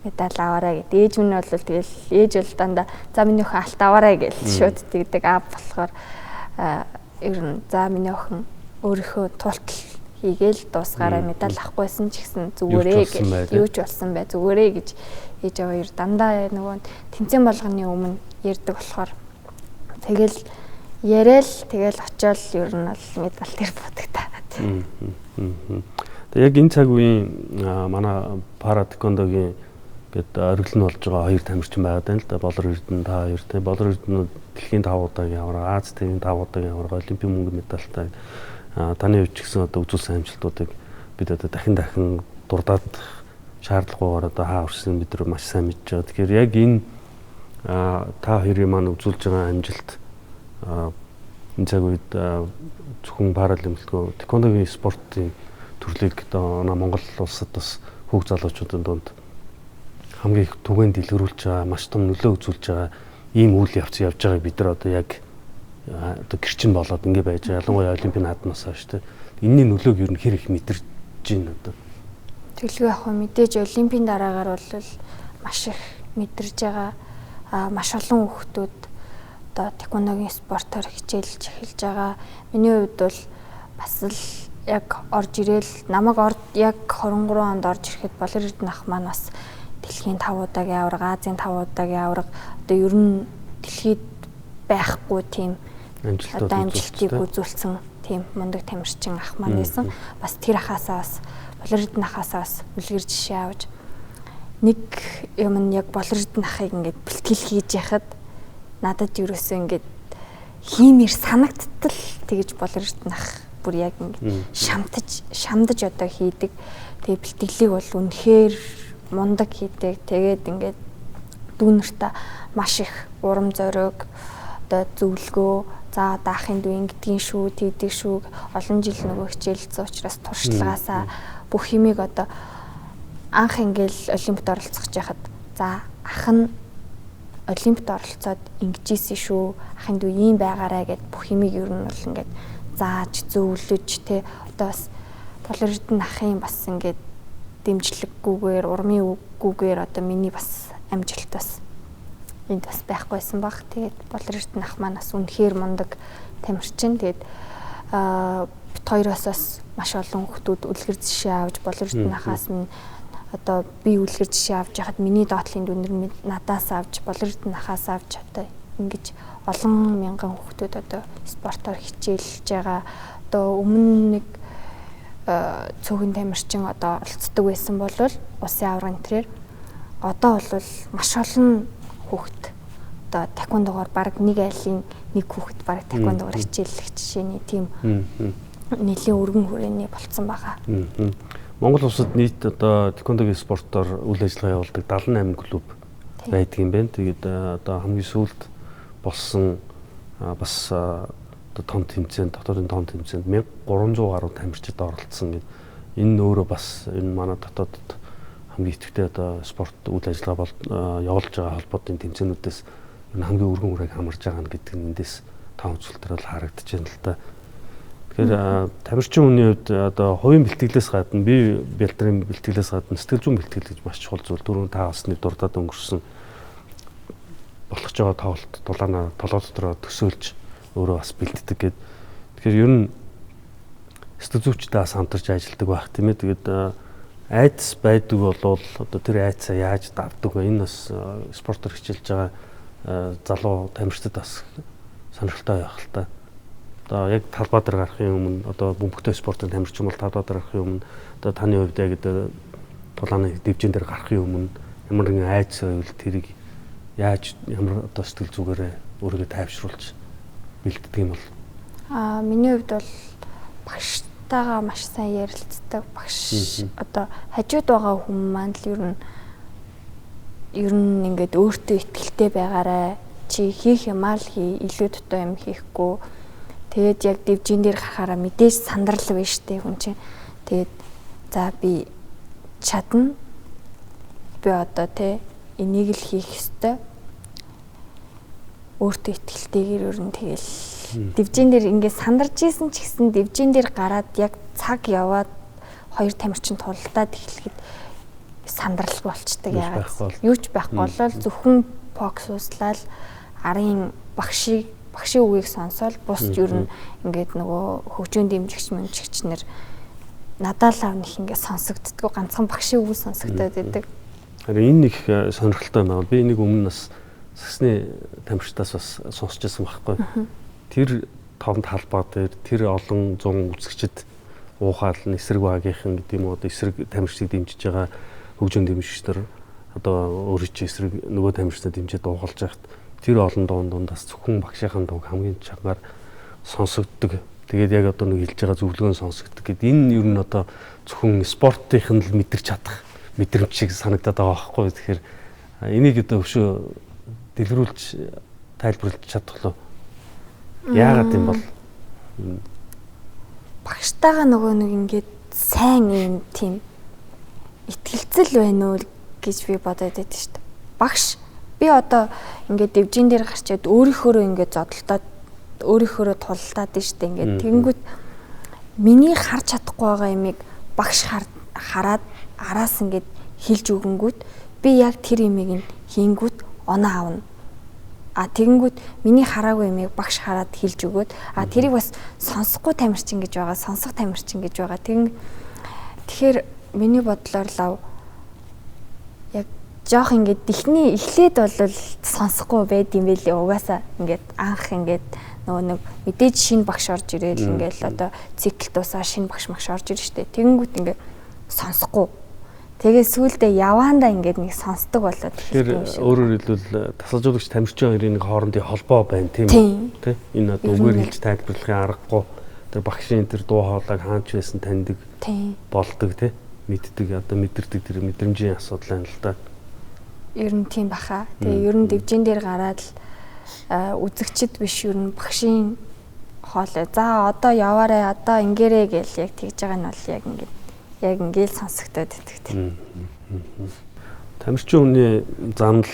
медаль аваарай гэдэг. Ээж минь бол тэгэл ээж бол дандаа за миний охин алт аваарай гэж шууд тэгдэг. Аав болохоор ер нь за миний охин өөрийнхөө тултал хийгээл дуусгаараа медаль авахгүйсэн ч гэсэн зүгээрээ гэж юу ч болсон бай зүгээрээ гэж ээж аваа ер дандаа нөгөө тэмцээн болгоны өмнө ярьдаг болохоор тэгэл яриад тэгэл очиод ер нь бол медаль тэр бодогдаад. Тэгээ яг энэ цаг үеийн манай пара тэквондогийн Гэт ориглон болж байгаа хоёр тамирчин байгаад байна л да. Болор Эрдэнэ та хоёр те. Болор Эрдэнэ дэлхийн 5 удаагийн аварга, Аз тивийн 5 удаагийн аварга, олимпийн мөнгө медальтай. Таны хувьд ч гэсэн одоо үзүүлсэн амжилтуудыг бид одоо дахин дурдаад шаардлагагүйгээр одоо хаа өрсөн бид нар маш сайн мэдж байгаа. Тэгэхээр яг энэ та хоёрын маань үзүүлж байгаа амжилт энэ цаг үед зөвхөн паралимпикгүй тэквондогийн спортын төрлийг одоо Монгол улсад бас хүүг залуучуудын дунд хамгийн их түгээн дэлгэрүүлж байгаа, маш том нөлөө үзүүлж байгаа ийм үйл явц явж байгааг бид нар одоо яг одоо гэрчин болоод ингэ байж байгаа. Ялангуяа олимпийн наадмаас хойш тэ. Энэний нөлөөг ер нь хэр их мэдэрч байна одоо. Тэглгүй яг мэдээж олимпийн дараагаар бол маш их мэдэрж байгаа. Маш олон хүүхдүүд одоо тэквондогийн спортоор хичээлж эхэлж байгаа. Миний хувьд бол бас л яг орж ирээл намайг яг 23 онд орж ирэхэд Болор Эрдэнэ ах маань бас дэлхийн 5 удаагийн аварга, Азийн 5 удаагийн аварга одоо ер нь дэлхийд байхгүй тийм амжилтыг үзүүлсэн тийм мундаг тамирчин ах маань байсан. Бас тэр ахаасаа бас Болор Эрдэнэ ахаасаа бас үлгэр жишээ авч нэг юм нь яг Болор Эрдэнэ ахыг ингээд бэлтгэл хийж яхад надад ерөөсөө ингээд хиймээр санагдтал тэгэж Болор Эрдэнэ ах бүр яг ингээд шамдаж одоо хийдэг. Тэгээ бэлтгэлийг бол үнэхээр мундаг хийдэг. Тэгээд ингээд дүүнэртээ маш их урам зориг одоо зөвлөгөө за одоо ахын дүү ингэдгийн шүү, тэгдэг шүү. Олон жил нөгөө хичээлсэн учраас туршлагаасаа бүх юмыг одоо анх ингээл олимпиад оролцох жахад за ах нь олимпиад оролцоод ингэжсэн шүү. Ахын дүү ийм байгаарэ гэд бүх юмыг ер нь бол ингээд зааж зөвлөж те одоо бас Болор Эрдэнэ ахын бас ингээд дэмжлэггүйгээр урмын үггүйгээр одоо миний бас амжилт бас энд бас байхгүйсэн баг. Тэгээд Болор Эрдэнэ ах маань бас үнэхээр мундаг тамирчин. Тэгээд бит хоёроос бас маш олон хүмүүс үлгэр жишээ авч Болор Эрдэнэ ахаас нь одоо би үлгэр жишээ авч яхад миний доотлын дүнэр надаас авч Болор Эрдэнэ ахаас авч одоо ингэж олон мянган хүмүүс одоо спортоор хичээлж байгаа. Одоо өмнө нэг цөөхөн тамирчин одоо оролцдог байсан бол усын аварга энтрээр одоо бол маш олон хүүхэд одоо тэквондогоор баг нэг айлын нэг хүүхэд баг тэквондогоор хичээллэх жишээний тийм нэлийн өргөн хүрээний болцсон байгаа. Монгол улсад нийт одоо тэквондогийн спортоор үйл ажиллагаа явуулдаг 78 клуб байдаг юм байна. Тэгээд одоо хамгийн сүүлд болсон бас том тэмцээнд дотоодын том тэмцээнд 1300 гаруй тамирчид оролцсон гэдэг. Энэ нь өөрөө бас энэ манай дотоодд хамгийн идэвхтэй одоо спорт үйл ажиллагаа явуулж байгаа холбоотой тэмцээнүүдээс энэ хамгийн өргөн үрээг хамарж байгаа гэдэг нь эндээс тав үзүүлэлтээр бол харагдаж байна л да. Тэгэхээр тамирчин хүний хувьд одоо хувийн бэлтгэлээс гадна бие бэлтрийн бэлтгэлээс гадна сэтгэл зүйн бэлтгэл гэж маш чухал зүйл. Дөрөв та басны дурдаад өнгөрсөн болох ч байгаа тоглолт дулаанаа толгой дотроо төсөөлж өөрөө бас бэлддэг гэдэг. Тэгэхээр ер нь сэтгэл зүйчтэй бас хамтарч ажилладаг байх тийм ээ. Тэгээд айдас байдаг бол одоо тэр айдсаа яаж давдаг вэ? Энэ бас спортоор хичээлж байгаа залуу тамирчдад бас сонирхолтой байх л та. Одоо яг талбай дээр гарахын өмнө одоо бөмбөгтэй спортын тамирчин бол талбай дээр гарахын өмнө одоо таны хувьд яг тулааны дэвжин дээр гарахын өмнө ямар нэгэн айдас байвал тэрийг яаж ямар одоо сэтгэл зүгээрээ өөрийгөө тайвшруулж бэлддэг юм бол миний хувьд бол багштайгаа маш сайн ярилцдаг. Багш одоо хажууд байгаа хүмүүс маань л ер нь ингээд өөртөө ихтэй байгаарай. Чи хийх юмаа л хий, илүү дутуу юм хийхгүй. Тэгээд яг дэвжин дээр гарахаараа мэдээж сандрал байна штэ хүн чинь. Тэгээд за би чадна. Би одоо энийг л хийх ёстой. Өөртөө ихтэйгээр ер нь тэгэл дэвжин дээр ингээд сандарч исэн ч гэсэн дэвжин дээр гараад яг цаг яваад хоёр тамирчин тулдаад эхлэхэд сандрал болчдөг яагаад юу ч байхгүй болол зөвхөн фокуслал арын багшийн үгийг сонсоод бус ер нь ингээд нөгөө хөгжөөнд дэмжигч мэмжигчнэр надад л авнах ингээд сонсогддгоо ганцхан багшийн үг сонсогдоод байдаг. Харин энэ их сонирхолтой байна. Би нэг өмнө бас сагсны тамирчдаас бас сонсч байсан байхгүй. Тэр том талбай дээр тэр олон зуун үзэгчд уухаал эсрэг багийнхан гэдэг юм уу эсрэг тамирчдыг дэмжиж байгаа хөгжөөнд дэмжигчдэр одоо өөрөө ч эсрэг нөгөө тамирчнууд дэмжиж дуугалж байхад тэр олон дундаас зөвхөн багшийн дуу хамгийн чангаар сонсогддог. Тэгээд яг одоо нэг хэлж байгаа зөвлөгөө сонсогддог гэд энэ ер нь одоо зөвхөн спортын л мэдэрч чадах мэдрэмж шиг санагдаад байгаа байхгүй. Тэгэхээр энийг одоо өшөө дэлгэрүүлж тайлбарлаж чадах уу? Яагаад юм бол багштайгаа нөгөө нэг ингээд сайн юм тийм итгэлцэл байна уу гэж би бодоод байдаг шүү дээ. Багш би одоо ингээд дэвжин дээр гарчаад өөрийнхөө ингээд зодтолдоод өөрийнхөө тулалдаад дээ шүү дээ. Ингээд тэгэнгүүт миний харж чадахгүй байгаа юмыг багш хараад араас ингээд хэлж өгөнгүүт би яг тэр юмыг хийнгүүт оноо авна. Тэгэнгүүт миний хараагүй юмыг багш хараад хэлж өгөөд тэрийг бас сонсохгүй тамирчин гэж байгаа, сонсох тамирчин гэж байгаа. Тэгэхээр миний бодлоор лав яг жоох ингээд эхлээд бол сонсохгүй байд юм байлээ. Угаасаа ингээд анх ингээд нөгөө нэг мэдээж шинэ багш орж ирээл ингээд одоо цикл дуусаа шинэ багш орж ирж штэ. Тэгэнгүүт ингээд сонсохгүй. Тэгээ сүүлдээ яваандаа ингээд нэг сонсдог болоод. Тэгэхээр өөрөөр хэлбэл тасалжуулагч тамирчин хоёрын нэг хоорондын холбоо байна тийм үү? Тэ? Энэ одоо үгээр хэлж тайлбарлахын аргагүй. Тэр багшийн тэр дуу хоолойг хаанч байсан таньдаг болдог тий? Мэддэг одоо мэдэрдэг тэр мэдрэмжийн асуудал байна л да. Ер нь тийм баха. Тэгээ ер нь дэвжин дээр гараад л үзэгчд биш ер нь багшийн хоолой. За одоо яваарэ одоо ингээрэ гэл яг тэгж байгаа нь бол яг ингээл сонсогдоод байдаг тийм. Тамирчин хүний занал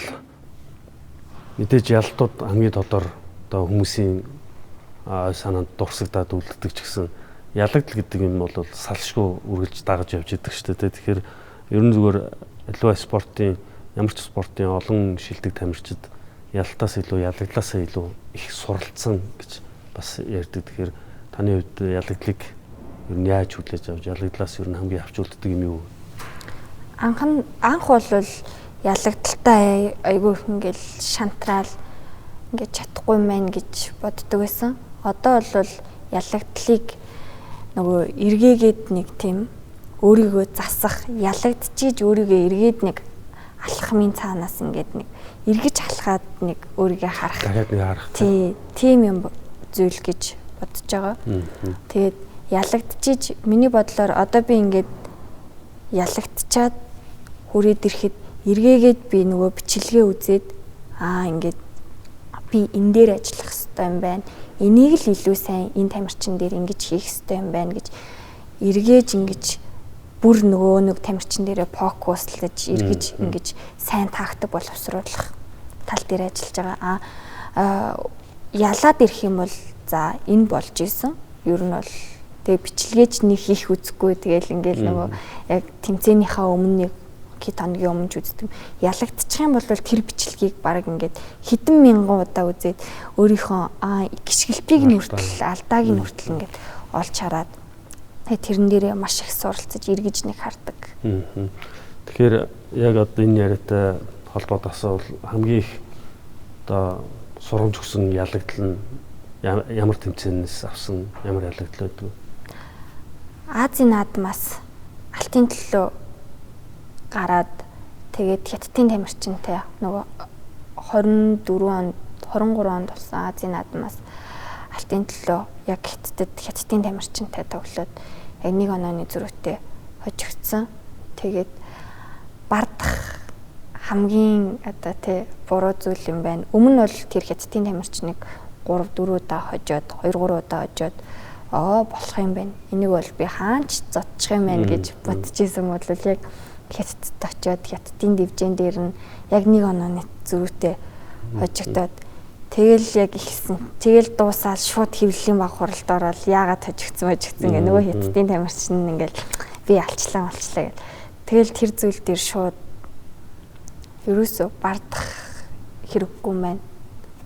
мэдээж ялтууд хамгийн тодор одоо хүмүүсийн санаанд дурсагдаад үлддэг ч гэсэн ялагдал гэдэг юм бол салшгүй үргэлж дагаж явж идэг шүү дээ. Тэгэхээр ер нь зүгээр аливаа спортын ямар ч спортын олон шилдэг тамирчид ялтаас илүү ялагдлаасаа илүү их суралцсан гэж бас ярьдаг. Тэгэхээр таны хувьд ялагдлыг ер нь яаж хүлээж авч ялагдлаас ер нь хамгийн авч үлддэг юм юу? Анх бол ялагдaltaй айгүй их ингээл шантраал ингээд чадахгүй мэн гэж боддог байсан. Одоо бол ялагдлыг нөгөө эргээгээд нэг тийм өөрийгөө засах, ялагдчихиж өөрийгөө эргээд нэг алхмын цаанаас ингээд нэг эргэж алхаад нэг өөрийгөө харах. Дахиад нэг харах. Тийм юм зүйл гэж бодож байгаа. Тэгээд ялагдчихиж миний бодлоор одоо би ингээд ялагдчаад хүрээд ирэхэд эргээгээд би нөгөө бичлэгээ үзээд ингээд би энэ дээр ажиллах хэрэгтэй юм байна. Энийг л илүү сайн энэ тамирчин дээр ингэж хийх хэрэгтэй юм байна гэж эргээж ингэж бүр нөгөө нэг тамирчин дээрээ фокуслаж эргэж ингэж сайн тактик боловсруулах тал дээр ажиллаж байгаа. Ялаад ирэх юм бол за энэ болж исэн. Ер нь бол тэгээ бичлэгэж нэг хийх үзэхгүй тэгээл ингээл нөгөө яг тэмцээнийхээ өмнө нэг хэд хоногийн өмнө үздэг. Ялагдчих юм бол тэр бичлэгийг баг ингээд хэдэн мянган удаа үзээд өөрийнхөө гიშгэлтийг нь хүртэл алдааг нь хүртэл ингээд олж хараад тэрэн дээрээ маш их суралцаж эргэж нэг хардаг. Тэгэхээр яг одоо энэ яриатай холбоотойс бол хамгийн их одоо сурамж өгсөн ялагдал нь ямар тэмцээнээс авсан ямар ялагдал байдаг вэ? Азийн наадмаас алтын төлөө гараад тэгээд хятадын тамирчинтай нөгөө 23 онд болсон Азийн наадмаас алтын төлөө яг хятадын тамирчинтай тоглоод яг 1 онооны зөрүүтэй хожигдсон. Тэгээд бардах хамгийн одоо буруу зүйл юм байна. Өмнө нь бол тэр хятадын тамирчныг 3-4 удаа хожоод 2-3 удаа хожоод болох юм байна. Энийг бол би хаач зодчих юм байна гэж бодчихсон бол яг хятадд очиод хятадын дэвжэн дээр нь яг 1 онооны зөрүүтэй хожигдоод тэгэл яг ихсэн. Тэгэл дуусаад шууд хэвлэлийн баг хуралд ороод яагаад хожигдсан гэх нөгөө хятадын тамирчин ингээл би алчлаа гэл. Тэгэл тэр зүйл дээр шууд ерөөсө бардах хэрэггүй маань.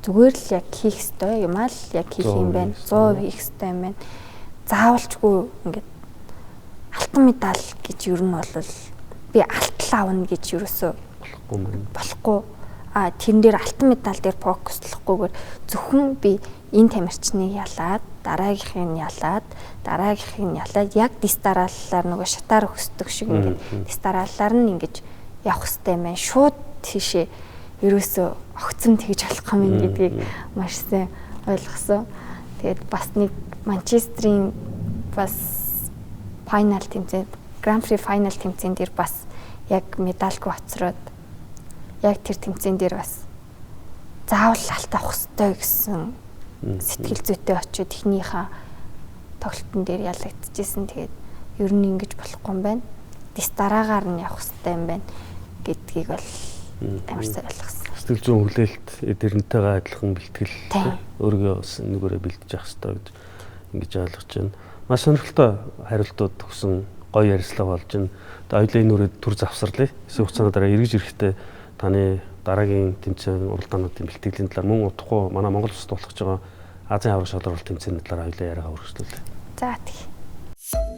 Зүгээр л яг хийх ёстой юм аа л яг хийх юм байна. 100% хийх ёстой юм байна. Заавалчгүй ингээд алтан медаль гэж ер нь бол би алтал авна гэж ерөөсөө болохгүй. Тэрэн дээр алтан медаль дээр фокуслохгүйгээр зөвхөн би энэ тамирчныг ялаад, дараагийнхыг ялаад яг дистараллаар нөгөө шатаар өгсдөг шиг ингээд дистараллаар нь ингэж явах хэрэгтэй юм байна. Шууд тийшээ ерөөсөө огцом тэгж болох юм гэдгийг маш сайн ойлгосон. Тэгээд бас нэг Манчестерийн бас финал тэмцээн, Гран При финал тэмцээн дээр бас яг медальгүй хоцроод яг тэр тэмцээн дээр бас заавал алт авах хэрэгтэй гэсэн сэтгэл зүйтэй очиод эхнийхээ тоглолтын дээр ялагдчихсэн. Тэгээд ер нь ингэж болохгүй юм байна. Дэс дараагаар нь явах хэрэгтэй юм байна гэдгийг бол амар сайн ойлгосон. Сэтгэл зүйн хүлээлт эдгэрнтэйгээ адилхан бэлтгэл өөрийгөө бас нэгээрээ бэлдэж явах хэрэгтэй гэж ингэж ойлгож байна. Маш сонирхолтой хариултууд өгсөн гоё ярилцлага болж байна. Тэгээд хоёулаа энэ үрээд төр завсарлаа. Хэсэг хугацааны дараа эргэж ирэхдээ таны дараагийн тэмцээн уралдаануудын бэлтгэлийн талаар мөн удахгүй манай Монгол улсад болох гэж байгаа Азийн аврах шалралт тэмцээний талаар хоёулаа яриагаа өргөжлүүлээ. За тийм.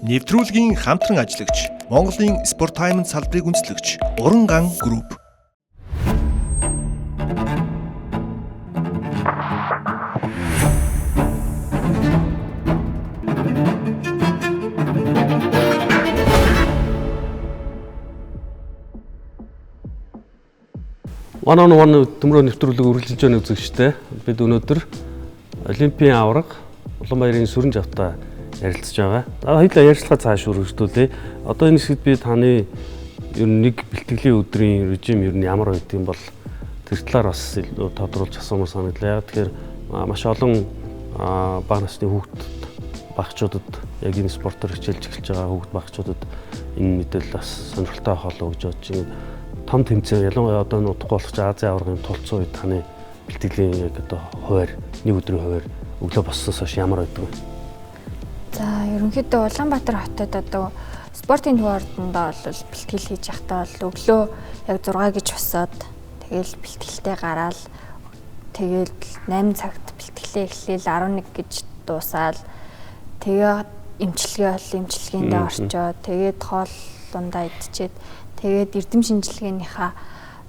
Нэвтрүүлгийн хамтран ажиллагч, Монголын Спортаймент салбарыг үндэслэгч Уранган групп. One-on-one төмрөө нэвтрүүлэг үргэлжлэж байгаа үзэгчтэй бид өнөөдөр Олимпийн аварга Улаанбаярын сүрэн жавтаа ярилцж байгаа. Хоёулаа ярилцлага цааш үргэлжлүүлээ. Одоо энэ хэсэгт би таны ер нь нэг бэлтгэлийн өдрийн режим ер нь ямар байд юм бол тэр талаар бас илүү тодруулж асуумаар санагдлаа. Яг тэгэхээр маш олон бага насны хүүхдүүд багчуудад яг энэ спортоор хичээлж эхэлж байгаа хүүхд багчуудад энэ мэдээлэл бас сонирхолтой холоо гэж бодож байна. Том тэмцээн ялангуяа одоо удахгүй болох Азийн аваргын тулцсан үед таны бэлтгэлийн яг одоо хуваар нэг өдрийн хуваар өглөө боссоос хойш ямар байдаг вэ? За ерөнхийдөө Улаанбаатар хотод одоо спортын төв ордондоо бол бэлтгэл хийж явахдаа бол өглөө яг 6 гэж босоод тэгэл бэлтгэлтэй гараад тэгэл 8 цагт бэлтгэлээ эхлээл 11 гэж дуусаал тэгээ эмчилгээ бол эмчилгээндээ орчоод тэгээд хоолундаа идчихэд тэгээд эрдэм шинжилгээнийхээ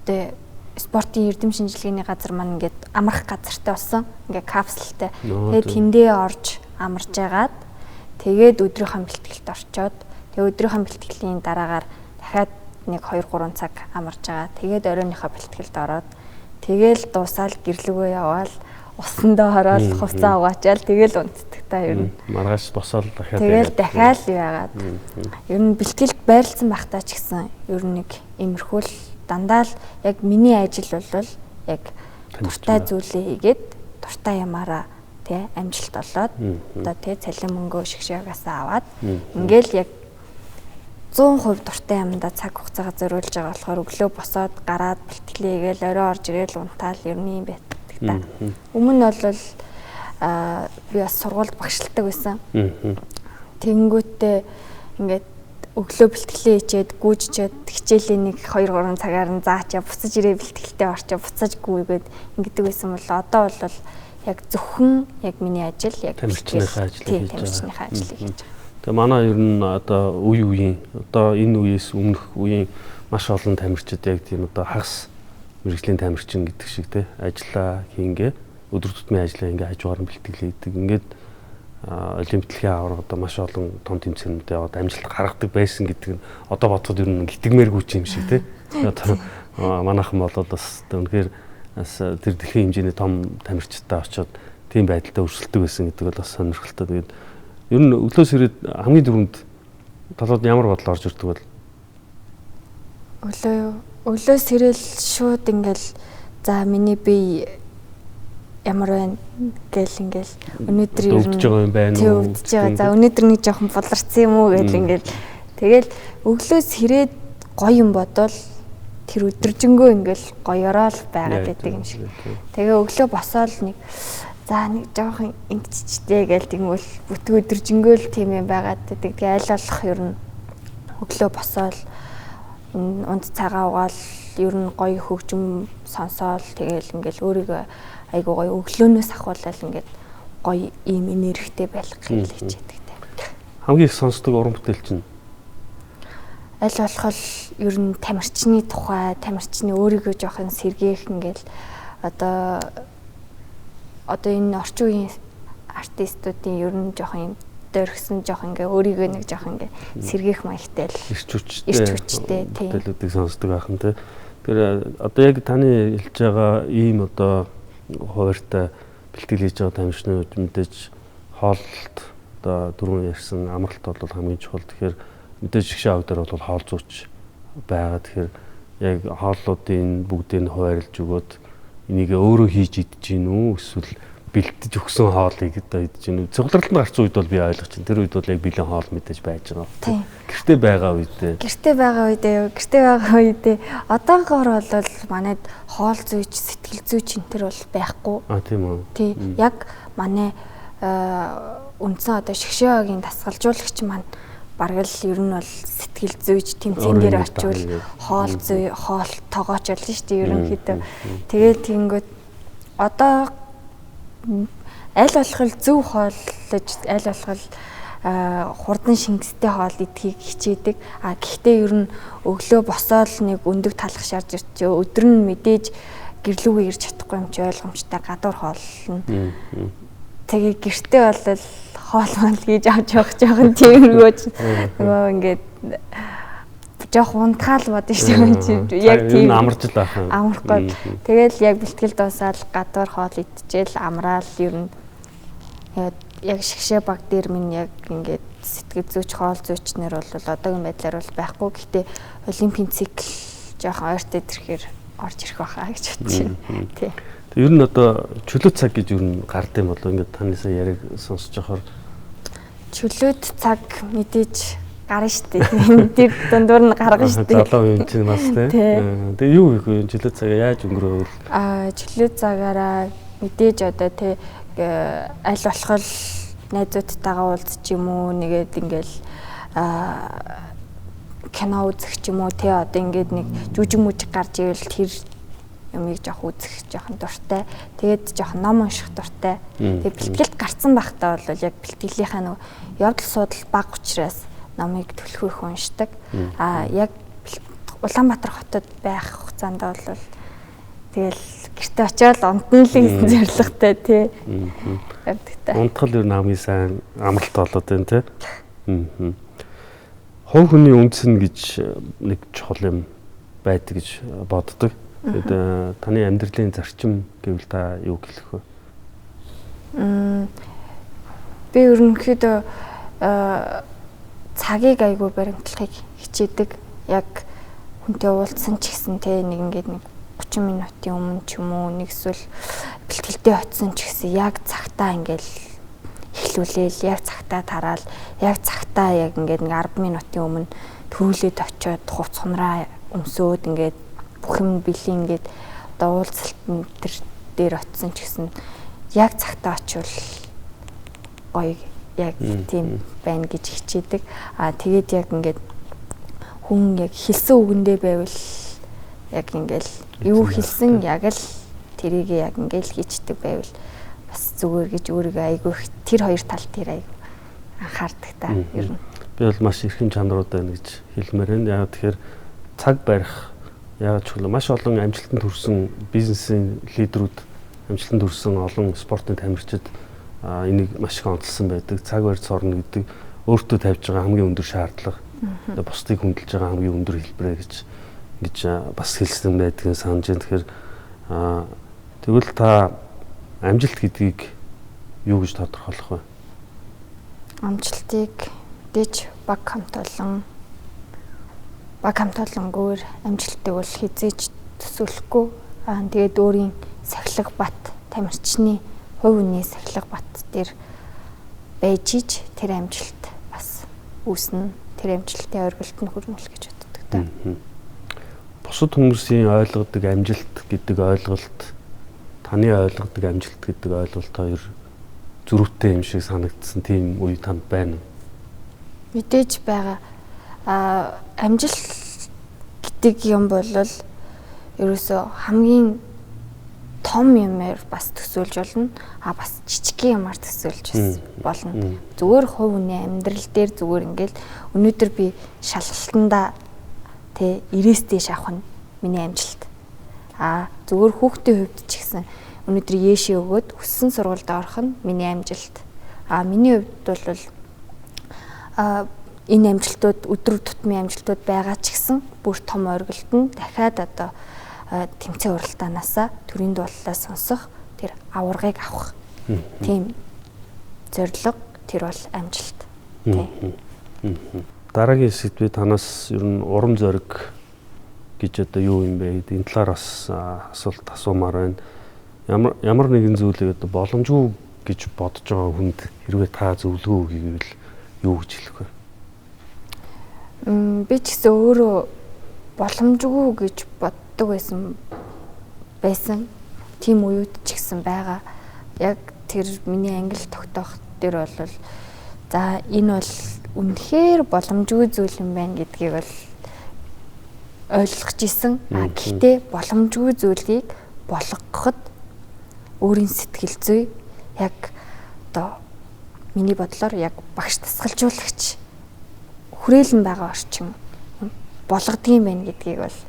одоо спортын эрдэм шинжилгээний газар маань ингээд амрах газартай болсон. Ингээд капсултай. Тэгээд тэндээ орж амарж агаад тэгээд өдрийнхөө бэлтгэлд орчоод тэгээд өдрийнхөө бэлтгэлийн дараагаар дахиад нэг 2-3 цаг амарж агаа. Тэгээд оройныхоо бэлтгэлд ороод тэгээл дуусаал гэрлүгөө яваал усандаа ороод хувцас угаачаал тэгээл унтдаг та ер нь. Маргааш босоод дахиад тэгээл дахиад яагаад. Ер нь бэлтгэлд байрлсан байхдаа ч гэсэн ер нь нэг имерхүүл дандаа л яг миний ажил бол яг дуртай зүйлээ хийгээд дуртай ямаараа тий амжилт олоод одоо тий цалин мөнгөө шигшээгээс аваад ингээл яг 100% дуртай юмдаа цаг хугацаагаа зориулж байгаа болохоор өглөө босоод гараад бэлтгэлээ гээл орой орж ирээл унтаал ер нь юм байдаг та. Өмнө нь бол би бас сургуульд багшилдаг байсан. Тэнгүүтээ ингээд өглөө бэлтгэлээ хийчээд гүйжчихэд хичээлийн нэг 2-3 цагаар нь заачаа буцаж ирээ бэлтгэлтэй орчоо буцаж гүйгээд ингэдэг байсан бол одоо бол яг зөвхөн яг миний ажил яг тамирчныхаа ажлыг хийж байгаа. Тэгээ манай ер нь одоо үеийн одоо энэ үеэс өмнөх үеийн маш олон тамирчид яг тийм одоо хагас мэргэжлийн тамирчин гэдэг шиг те ажиллаа хийнгээ өдөр тутмын ажлаа ингээ хажуугаар нь бэлтгэлээ хийдэг. Ингээд олимпиадын аварга одоо маш олон том тэмцээнүүдэд яваад амжилт гаргадаг байсан гэдэг нь одоо бодоход ер нь гэтгмээргүй юм шиг те. Одоо манайхан болоод бас үнэхээр бас тэр дэлхийн хэмжээний том тамирчтай очиод тийм байдалтай өрсөлдөг байсан гэдэг бол бас сонирхолтой. Тэгээд ер нь өглөөс ирээд хамгийн түрүүнд талууд ямар бодол орж ирдэг бол өглөөс ирээл шууд ингээл за миний бие ямар байна гэл ингээл өнөөдөр ер нь өвдөж байгаа юм байна уу? Өвдөж байгаа. За өнөөдөр нэг жоохон болорцсон юм уу гэл ингээл тэгэл өглөөс ирээд гоё юм бодвол тэр өдөржингөө ингээл гоёроо л байгаад байдаг юм шиг. Тэгээ өглөө босоод нэг за нэг жоохон ингэчтэй гээл тэгмэл бүтэн өдөржингөө л тийм юм байгаад байдаг. Тэгээ аль болох ер нь өглөө босоод унд цагаа угаал ер нь гоё хөгжим сонсоол тэгээл ингээл өөрийгөө айгуу гоё өглөөнөөс ахуулаад ингээд гоё ийм энергитэй байх гэж хичээдэг те. Хамгийн их сонсдог уран бүтээл чинь аль болох ер нь тамирчны тухай, тамирчны өөрийгөө жоохон сэргээх ингээл одоо энэ орчин үеийн артистуудын ер нь жоохон юм хамттай өргсөн жоох ингээ өөрийгөө нэг жоох ингээ сэргийх маягтай л ирч хүчтэй тийм бүтээлүүдийг сонсдог ахын тий. Тэгэхээр одоо яг таны хэлж байгаа ийм одоо хуваарьтай бэлтгэл хийж байгаа тамирчнууд мэдээж хооллолт одоо дөрөв ярьсан амралт бол хамгийн чухал. Тэгэхээр мэдээж шгшээ ав дээр бол хоол зууч байгаа. Тэгэхээр яг хооллуудын бүгдийг хуваарлж өгөөд энийг өөрөө хийж идэж гин үү эсвэл бэлтэж өгсөн хоолыг одоо идэж гин үү. Цугларалт гарсан үед бол би ойлгож чинь тэр үед бол яг бэлэн хоол мэдээж байж байгаа. Гэртээ байгаа үедээ одоогоор бол манайд хоол зүйч сэтгэл зүйч энэ төр бол байхгүй. Тийм үү. Тий. Яг манай үндсэн одоо шгшөөгийн дасгалжуулагч маань бараг л ер нь бол сэтгэл зүйч тэмцээн дээр очивол хоол зүй хоол тоогооч болно шүү дээ ерөнхийдөө. Тэгээд тэгэнгүүт одоо аль болох зөв хооллож аль болох хурдан шингэстэй хоол идэхийг хичээдэг. Гэхдээ ер нь өглөө босоод нэг өндөг талах шаарж ирч өдөр нь мэдээж гэрлүүгээ ирж чадахгүй юм чи ойлгомжтой гадуур хооллно. Тэгээ гэртээ бол хоол мал хийж авч явах жоохон тиймэрхүүч нөгөө ингээд жоох унтгаал бодно шүү дээ. Яг тийм амарч л байх юм. Амархгүй. Тэгэл яг бэлтгэл дуусаад гадуур хоол идчихэл амраал ер нь яг шгшээ баг дээр минь яг ингээд сэтгэл зүйч хоол зүйчнэр бол одоогийн байдлаар бол байхгүй. Гэхдээ олимпийн цикл жоохон ойртой ирэхээр орж ирэх байхаа гэж бодчих. Тий. Ер нь одоо чөлөө цаг гэж ер нь гард юм болоо ингээд танаас яриг сонсож байхаар чөлөөт цаг мэдээж гарна шүү дээ. Тэр дундуур нь гаргана шүү дээ. Залуу юм чинь бас тий. Тэгээ юу их вэ? Чөлөөт цагаа яаж өнгөрөөвөл? Чөлөөт цагаараа мэдээж одоо тий аль болох найзуудтайгаа уулзч юм уу нэгээд ингээл кино үзэх ч юм уу тий одоо ингээд нэг жүжиг мүжиг гарч ивэл тэр юмыг жоох үзэх жоохон дуртай. Тэгээд жоохон ном унших дуртай. Тэгээд бэлтгэлд гарцсан байхдаа бол яг бэлтгэлийнхаа нөгөө явдал судал баг учраас номыг төлхөөх уншдаг. Яг Улаанбаатар хотод байх хугацаанд бол тэгэл гэртээ очиод унтна л гэсэн зорилготой тий. Явдагтай. Унтгал ер нь хамгийн сайн амралт болоод байна тий. Хувь хүний үндэс нь гэж нэг чухал юм байдаг гэж боддог. Тэгээд таны амьдралын зарчим гэвэл та юу хэлэх вэ? Би ерөнхийдөө цагийг айгүй баримтлахыг хичээдэг. Яг хүнтэй уулзсан ч гэсэн те нэг ингээд нэг 30 минутын өмнө ч юм уу нэг эсвэл бэлтгэлдээ очисон ч гэсэн яг цагтаа ингээл эхлүүлээл яг цагтаа тараал яг цагтаа яг ингээд нэг 10 минутын өмнө төрүүлээд очиод хувц хунраа өмсөөд ингээд бүх юм бэлэн ингээд одоо уулзалтын дээр очисон ч гэсэн яг цагтаа очивол гоё яг тийм байна гэж хичээдэг. Тэгээд яг ингээд хүн яг хэлсэн үгэндээ байвал яг ингээл юу хэлсэн яг л тэрийг яг ингээл хийчдэг байвал бас зүгээр гэж өөрийгөө айгүй тэр хоёр тал дээр айгүй анхаардаг та ер нь. Би бол маш эрхэм чанарууд байна гэж хэлмээр байна. Яг тэгэхээр цаг барих яг ч маш олон амжилтанд хүрсэн бизнесийн лидерүүд амжилтанд хүрсэн олон спортын тамирчид энийг маш их онцлсан байдаг. Цаг барьж сорно гэдэг өөртөө тавьж байгаа хамгийн өндөр шаардлага. Бусдыг хөндлөж байгаа хамгийн өндөр хэлбэрээ гэж бас хэлсэн байдгийг санаж байна. Тэгэхээр тэгвэл та амжилт гэдгийг юу гэж тодорхойлох вэ? Амжилтыг мэдээж баг хамтолонгоор амжилтыг бол хизээж төсөөлөхгүй. Тэгээд өөрийн сахилга бат тамирчны хувь хүний сахилга бат дээр байж иж тэр амжилт бас үүснэ. Тэр амжилтын оргилд нь хүрнэ л гэж боддог та. Бусад хүмүүсийн ойлгодог амжилт гэдэг ойлголт таны ойлгодог амжилт гэдэг ойлголт хоёр зөрүүтэй юм шиг санагдсан тийм үе танд байна уу? Мэдээж байгаа. Амжилт гэдэг юм бол ерөөсөө хамгийн том юмэр бас төсөөлж болно. Бас жижигхэн юмар төсөөлж болно. Зүгээр хувь хүний амьдрал дээр зүгээр ингээл өнөөдөр би шалгалтандаа тэ 90-с дээш авах нь миний амжилт. Зүгээр хүүхдийн хувьд ч гэсэн өнөөдөр яэшээ өгөөд өссөн сургуульд орох нь миний амжилт. Миний хувьд бол энэ амжилтууд өдөр тутмын амжилтууд байгаа ч гэсэн бүр том оргилд нь дахиад одоо тэмцээн уралдаанаас төрийн дуулалаа сонсох тэр аваргыг авах тийм зорилго тэр бол амжилт. Дараагийн сэдвээ танаас ер нь урам зориг гэж одоо юу юм бэ гэдэг энэ талаар бас асуулт асуумаар байна. Ямар нэгэн зүйлийг одоо боломжгүй гэж бодож байгаа хүнд хэрвээ та зөвлөгөө өгье гэвэл юу гэж хэлэх вэ? Би ч гэсэн өөрөө боломжгүй гэж боддог байсан. Тийм үеуд ч гэсэн байгаа. Яг тэр миний англи тогтоох дээр бол за энэ бол үнэхээр боломжгүй зүйл юм байна гэдгийг бол ойлгож исэн. Гэхдээ боломжгүй зүйлийг болгоход өөрийн сэтгэл зүй яг одоо миний бодлоор яг багш тасгалжуулагч хүрээлэн байгаа орчин болгодгийм байна гэдгийг бол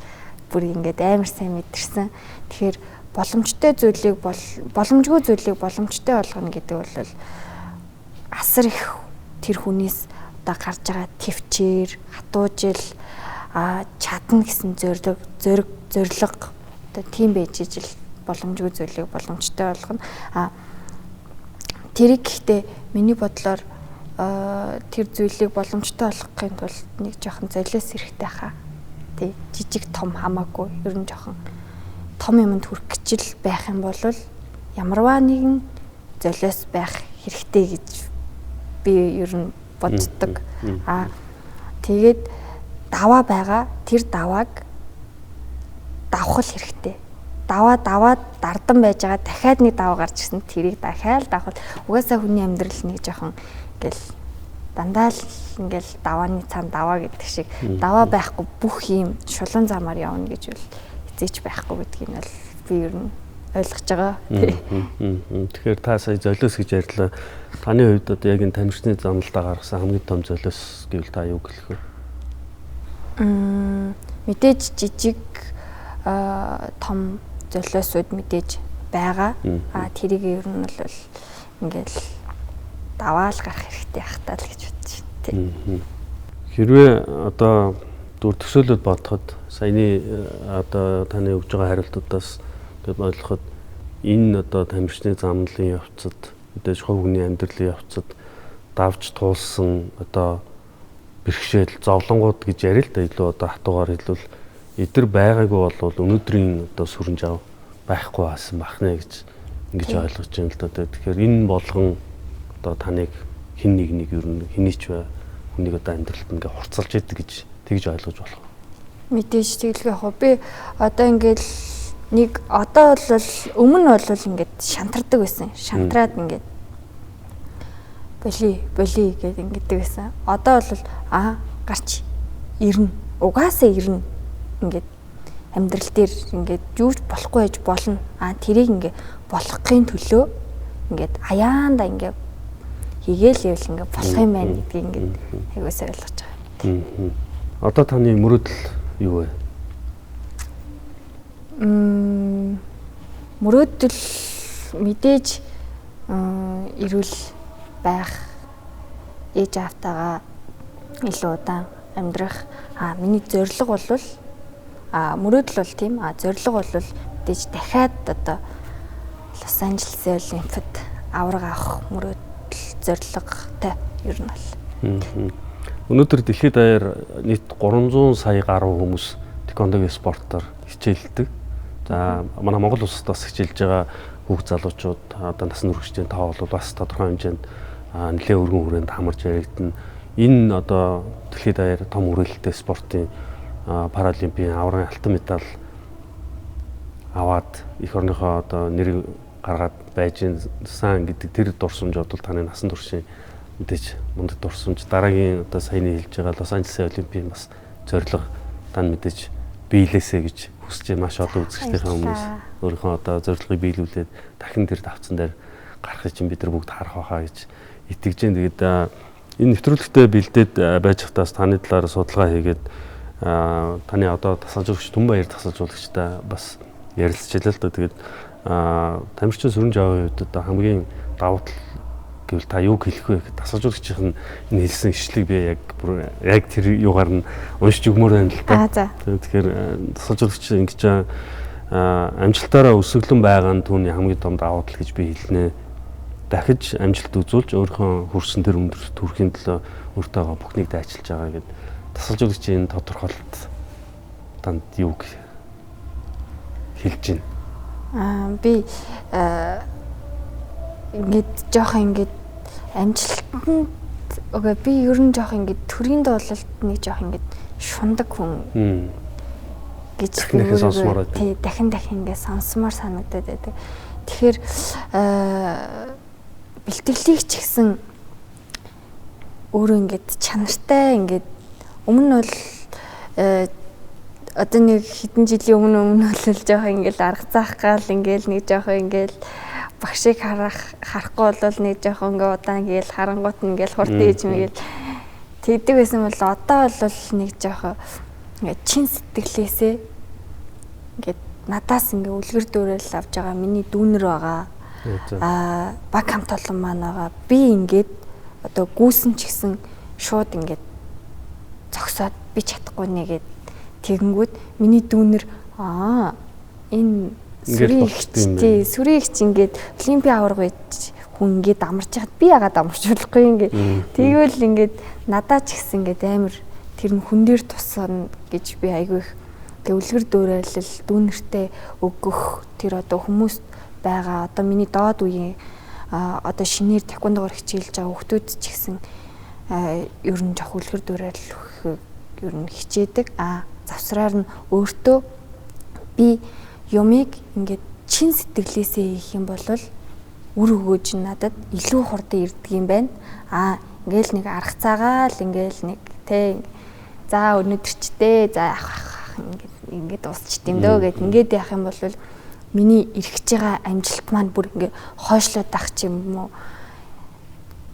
бүр ингээд амар сайн мэдэрсэн. Тэгэхээр боломжтой зүйлийг боломжгүй зүйлийг боломжтой болгоно гэдэг бол асар их тэр хүнээс одоо гарч байгаа төвчээр, хатуужил чадна гэсэн зориг одоо тийм байж ижил боломжгүй зүйлийг боломжтой болгоно. Тэрийг гэхдээ миний бодлоор тэр зүйлийг боломжтой болгохын тулд нэг жоохон золиос хэрэгтэй хаа. Тэ жижиг том хамаагүй ер нь жоохон том юмд хүрэх гэж байх юм бол ямарваа нэгэн золиос байх хэрэгтэй гэж би ер нь боддог. Тэгээд даваа байгаа тэр давааг давхал хэрэгтэй. Даваад дардан байж байгаа дахиад нэг даваа гарч ирсэн тэрийг дахиад давхал угаасаа хүний амьдрал нэг жоохон ингээл дандаа л ингээл давааны цаана даваа гэдэг шиг даваа байхгүй бүх юм шулуун замаар явна гэж бол хизээч байхгүй гэдгийг нь бол би ер нь ойлгож байгаа. Тэгэхээр та сая золиос гэж ярьлаа. Таны хувьд одоо яг энэ тамирчны замналдаа гаргасан хамгийн том золиос гэвэл та юу гэлэх вэ? Мэдээж жижиг том золиосууд мэдээж байгаа. Тэрийг ер нь бол ингээл даваал гарах хэрэгтэй хатаа л гэж бодож байна. Хэрвээ одоо дүр төсөөлөд бодоход саяны одоо таны өгж байгаа хариултуудаас гээд ойлгоход энэ одоо тамирчны замналын явцад мэдээж хувь хүний амьдралын явцад давж туулсан одоо бэрхшээл зовлонгууд гэж ярил л да илүү одоо хатуугаар хэлвэл эдгээр байгаагүй бол өнөөдрийн одоо сүрэн жав байхгүй баасан бахнэ гэж ингэж ойлгож байна л да. Тэгэхээр энэ болгон одоо таныг хин нэг ер нь хинийч бай хүнийг одоо амьдралд ингээ хурцлж идэг гэж тэгж ойлгож болох. Мэдээж тэгэлгүй яг би одоо ингээл нэг одоо бол өмнө бол ингээд шантардаг байсан. Шантраад ингээд боли гэдэг ингэдэг байсан. Одоо бол гарч ирнэ. Угаасаа ирнэ. Ингээд амьдрал дээр ингээд юуж болохгүй байж болно. Тэрийг ингээд болгохын төлөө ингээд аяанда ингээд хийгээл ивэл ингээд болох юм байна гэдгийг ингээд айгуусаа ойлгож байгаа. Одоо таны мөрөөдөл юу вэ? Мөрөөдөл мэдээж эрүүл байх, ээж аавтайгаа илүү удаан амьдрах. Миний зорилго бол мөрөөдөл бол тийм. Зорилго бол мэдээж дахиад одоо Лос Анжелесийн Олимпиад авраг авах мөрөөдөл зорилготой ер нь бол. Өнөөдөр дэлхийд даяар нийт 300 сая гаруй хүмүүс тэквондогийн спортоор хичээлдэг. За манай Монгол улсад бас хичээлж байгаа хүүхд залуучууд одоо насны хүрэгчдийн тоо бол бас тодорхой хэмжээнд нэлээд өргөн хүрээнд хамарч яригдана. Энэ одоо дэлхийд даяар том хүрээлэлтэй спортын паралимпийн аврагын алтан медаль аваад эх орныхоо одоо нэрийг гаргаад байж сан гэдэг тэр дурсамж бол таны насан туршийн мэдээж мундаг дурсамж. Дараагийн одоо саяны хэлж байгаа Лос Анжелесийн Олимпийн бас зорилго тань мэдээж биелээсэ гэж хүсэж маш олон үзэгчдийн хүмүүс өөрийнхөө одоо зорилгыг биелүүлээд дахин тэр давцсан дээр гарахыг чинь бид нар бүгд харах байхаа гэж итгэж байна. Тэгээд энэ нэвтрүүлэгтээ бэлдээд байж хатаас таны талаар судалгаа хийгээд таны одоо тасалжуулагч Түнбаяр тасалжуулагчтай бас ярилцчихлаа л да. Тэгээд тамирчин сүрэн жавын хувьд одоо хамгийн давуу тал гэвэл та юу хэлэх вэ гэхэд тасалжуулагчийн энэ хэлсэн ишлийг би яг тэр юугаар нь уншиж өгмөр байна л та. За. Тэгэхээр тасалжуулагч ингэж амжилтаараа өсөглөн байгаа нь түүний хамгийн том давуу тал гэж би хэлнэ. Дахиж амжилт үзүүлж өөрийнхөө хүрсэн тэр өндөр төрхийн төлөө өөртөөгөө бүхнийг дайчилж байгаа гэдэг тасалжуулагчийн тодорхойлолт танд юу хэлж байна? Би ингээд жоох ингээд амжилтанд би ер нь жоох ингээд төрийн дуулалт нэг жоох ингээд шундаг хүн гэж дахин ингээд сонсомоор санагдаад байдаг. Тэгэхээр бэлтгэлийг ч гэсэн өөрөө ингээд чанартай ингээд өмнө нь бол одоо нэг хэдэн жилийн өмнө бол жоох ингээд арга заах гал ингээд нэг жоох ингээд багшийг харахгүй бол нэг жоох ингээд удаан гээл харангуут нь ингээд хурд ээж мэгэл тэгдэг байсан бол одоо бол нэг жоох ингээд чин сэтгэлээсээ ингээд надаас ингээд үлгэр дуурайл авч байгаа миний дүүнэр байгаа. Баг хамт олон маань байгаа. Би ингээд одоо гүйсэн ч гэсэн шууд ингээд зогсоод би чадахгүй нэгээд тэгэнгүүт миний дүүнэр энэ сүрийн ихч ингээд олимпийн аварга байж хүн ингээд амарч яхад би ягаад амарч болохгүй ингээд тэгвэл ингээд надад ч гэсэн ингээд амар тэр нь хүн дээр тусна гэж би айгүй их үлгэр дуурайл дүүнэртэй өгөх тэр одоо хүмүүс байгаа одоо миний доод үеийн одоо шинээр таеквондогоор хичээлж байгаа хүмүүс ч гэсэн ер нь жоох үлгэр дуурайл ер нь хичээдэг. Завсраар нь өөртөө би юмыг ингээд чин сэтгэлээсээ хийх юм бол үр өгөөж надад илүү хурдан ирдэг юм байна. Ингээл нэг арга цагаал ингээл нэг за өнөдөрчтэй за ингээд дуусчихдээ юм дөө гэд ингээд яах юм бол миний эргэж байгаа амжилт маань бүр ингээд хойшлоод ах ч юм уу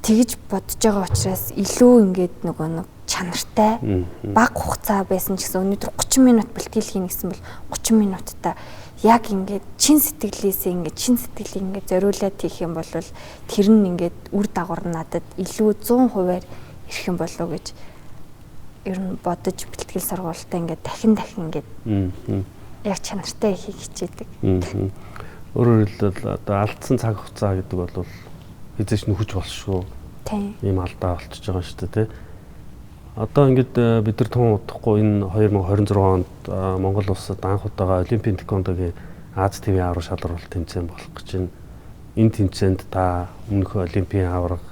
тэгж бодож байгаа учраас илүү ингээд нөгөө нэг чанартай бага хугацаа байсан ч гэсэн өнөөдөр 30 минут бэлтгэл хийнэ гэсэн бол 30 минутаа яг ингээд чин сэтгэлээсээ ингээд чин сэтгэлийг ингээд зориулаад хийх юм бол тэр нь ингээд үр дагавар надад илүү 100%-аар ирэх юм болов уу гэж ер нь бодож бэлтгэл сургуультаа ингээд дахин ингээд яг чанартай хийх хичээдэг. Өөрөөр хэлбэл одоо алдсан цаг хугацаа гэдэг бол хэзээ ч нөхөж болшгүй. Ийм алдаа болчихж байгаа шүү дээ, тий. Одоо ингээд бид нар тун удахгүй энэ 2026 онд Монгол улсад анх удаага Олимпийн таеквондогийн Аз ТV авраг шалралт тэмцээн болох гэж байна. Энэ тэмцээнд та өмнөх Олимпийн авраг,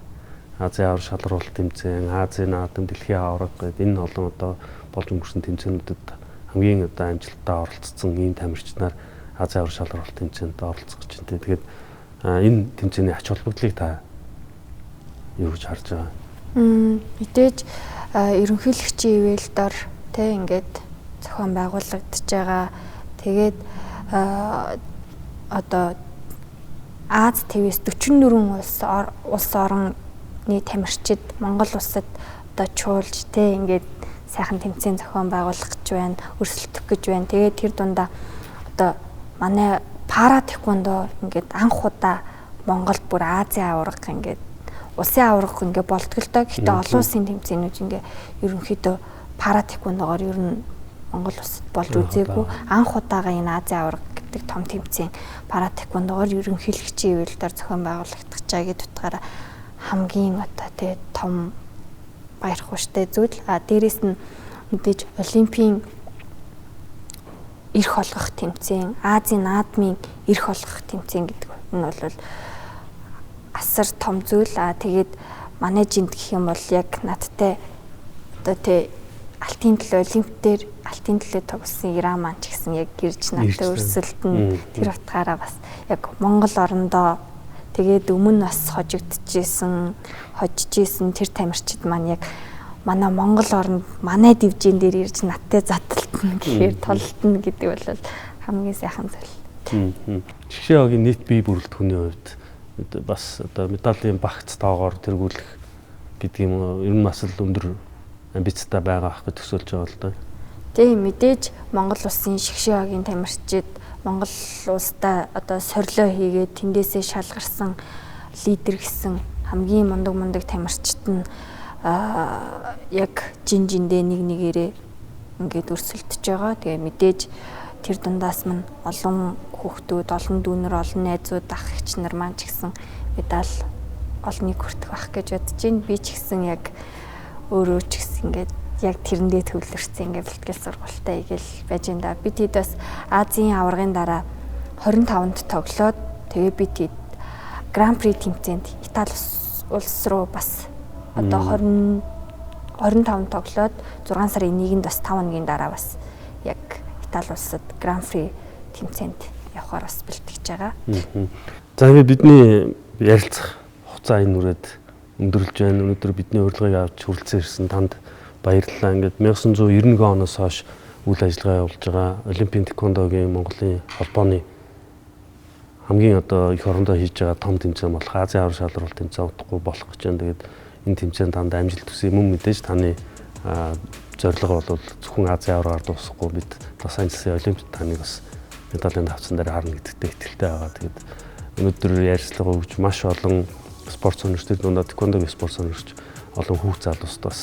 Азийн авраг шалралт тэмцээн, Азийн наадам, дэлхийн авраг гэдэг энэ олон одоо болж өнгөрсөн тэмцээнүүдэд хамгийн одоо амжилттай оролцсон ийм тамирчнаар Азийн авраг шалралт тэмцээнд оролцох гэж байна. Тэгээд энэ тэмцээний ач холбогдлыг та юу гэж харж байгаа? Мэдээж ерөнхийлөгчийн ивэлдор ингээд зохион байгуулагдаж байгаа. Тэгээд одоо Аз ТV-с 44 улс орны тамирчид Монгол улсад одоо чуулж ингээд сайхан тэмцээн зохион байгуулах гэж байна, өрсөлдөх гэж байна. Тэгээд тэр дундаа одоо манай пара таеквондо ингээд анх удаа Монголд бүр Азийн аварга ингээд улсын аварга ингээд болтголтой. Гэхдээ олон улсын тэмцээнүүд ингээд ерөнхийдөө пара таеквондогоор ер нь Монгол улсад болж үзээгүй. Анх удаага энэ Азийн аварга гэдэг том тэмцээн пара таеквондогоор ерөнхийлөгчийн ивэлдээр зохион байгуулагдах чагийн утгаараа хамгийн одоо тий том баярх хүчтэй зүйл. Дээрээс нь мэдээж Олимпийн эрх олгох тэмцээн, Азийн наадмын эрх олгох тэмцээн гэдэг нь бол асар том зүйл. Тэгээд манай жинд гэх юм бол яг надтай одоо тий алтын төлөө олимп дээр алтын төлөө тогсон Иран маань ч гэсэн яг гэрж надтай өрсөлдөн тэр утгаараа бас яг Монгол орондоо тэгээд өмнө бас хожигдчихсэн тэр тамирчид маань яг манай Монгол оронд манай дивжин дээр ирж надтай задталтна гэхээр толтно гэдэг бол хамгийн сайхан зүйл. Жишээгийн нийт бие бүрэлдэхүүний хувьд бас одоо медалийн багц тоогоор тэргүүлэх гэдэг юм уу ер нь бас л өндөр амбицтай байгаа ах гэж төсөөлж байгаа л да. Тийм мэдээж Монгол улсын шгшээгийн тамирчид Монгол улстай одоо сорилоо хийгээд тэндээсээ шалгарсан лидер гэсэн хамгийн мундаг тамирчид нь яг жиндээ нэг нэгээрээ ингээд өрсөлдөж байгаа. Тэгээ мэдээж тэр дундаас мань олон хүүхдүүд, олон дүүнер, олон найзууд, ах эгч нар маань ч гэсэн медаль олныг хүртэх байх гэж бодож байна. Би ч гэсэн яг өөрөө ч гэсэн ингээд яг тэрэндээ төвлөрсөн ингээд бэлтгэл сургалтаа игээл байж энэ. Би тэд бас Азийн аваргын дараа 25-нд тоглоод тэгээ би тэд Гран При тэмцээнд Итали улс руу бас одоо 25 тоглоод 6 сарын 1-нд бас 5 хоногийн дараа бас яг Итали улсад Гран При тэмцээнд явахаар бас бэлтгэж байгаа. За ингээд бидний ярилцах хугацаа энэ үрээд өндөрлж байна. Өнөөдөр бидний урилгыг авч хүрэлцэн ирсэн танд баярлалаа. Ингээд 1991 оноос хойш үйл ажиллагаа явуулж байгаа Олимпийн тэквондогийн Монголын холбооны хамгийн одоо их орондоо хийж байгаа том тэмцээн болох Азийн авар шалралт тэмцээн удахгүй болох гэж байна. Тэгээд энэ тэмцээнд танд амжилт хүсье. Мөн мэдээж таны зорилго бол зөвхөн Азийн аваргаар дуусахгүй бид Лос Анжелесийн Олимпиад таныг бас медалийн давцсан дээр харна гэдэгтээ итгэлтэй байгаа. Тэгээд өнөөдөр ярилцлага өгч маш олон спорт сонирхчдын дундаа тэквондогийн спорт сонирхч олон хүүхд залуусд бас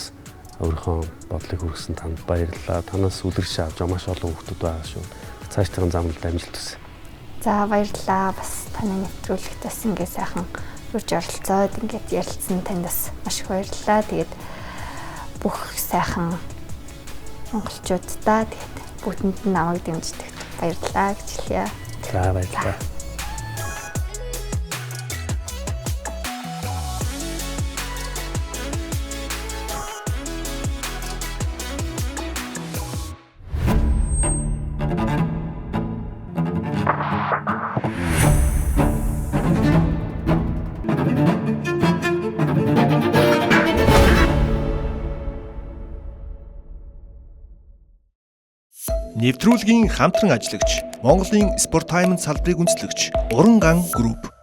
өөрийнхөө бодлыг хүргэсэн танд баярлалаа. Танаас үлгэрч авч маш олон хүүхдүүд байгаа шүү. Цаашдын замналд амжилт хүсье. За баярлалаа. Бас таны нэвтрүүлэгт бас ингээд сайхан үрж оролцоод ингээд ярилцсан танд бас маш их баярлалаа. Тэгээд бүх сайхан монголчуудаа тэгээд бүгдэнд нь намайг дэмждэг баярлалаа гэж хэлье. За баярлалаа. Нэвтрүүлгийн хамтран ажиллагч Монголын Спортаймент салбарыг үндэслэгч Уран ан групп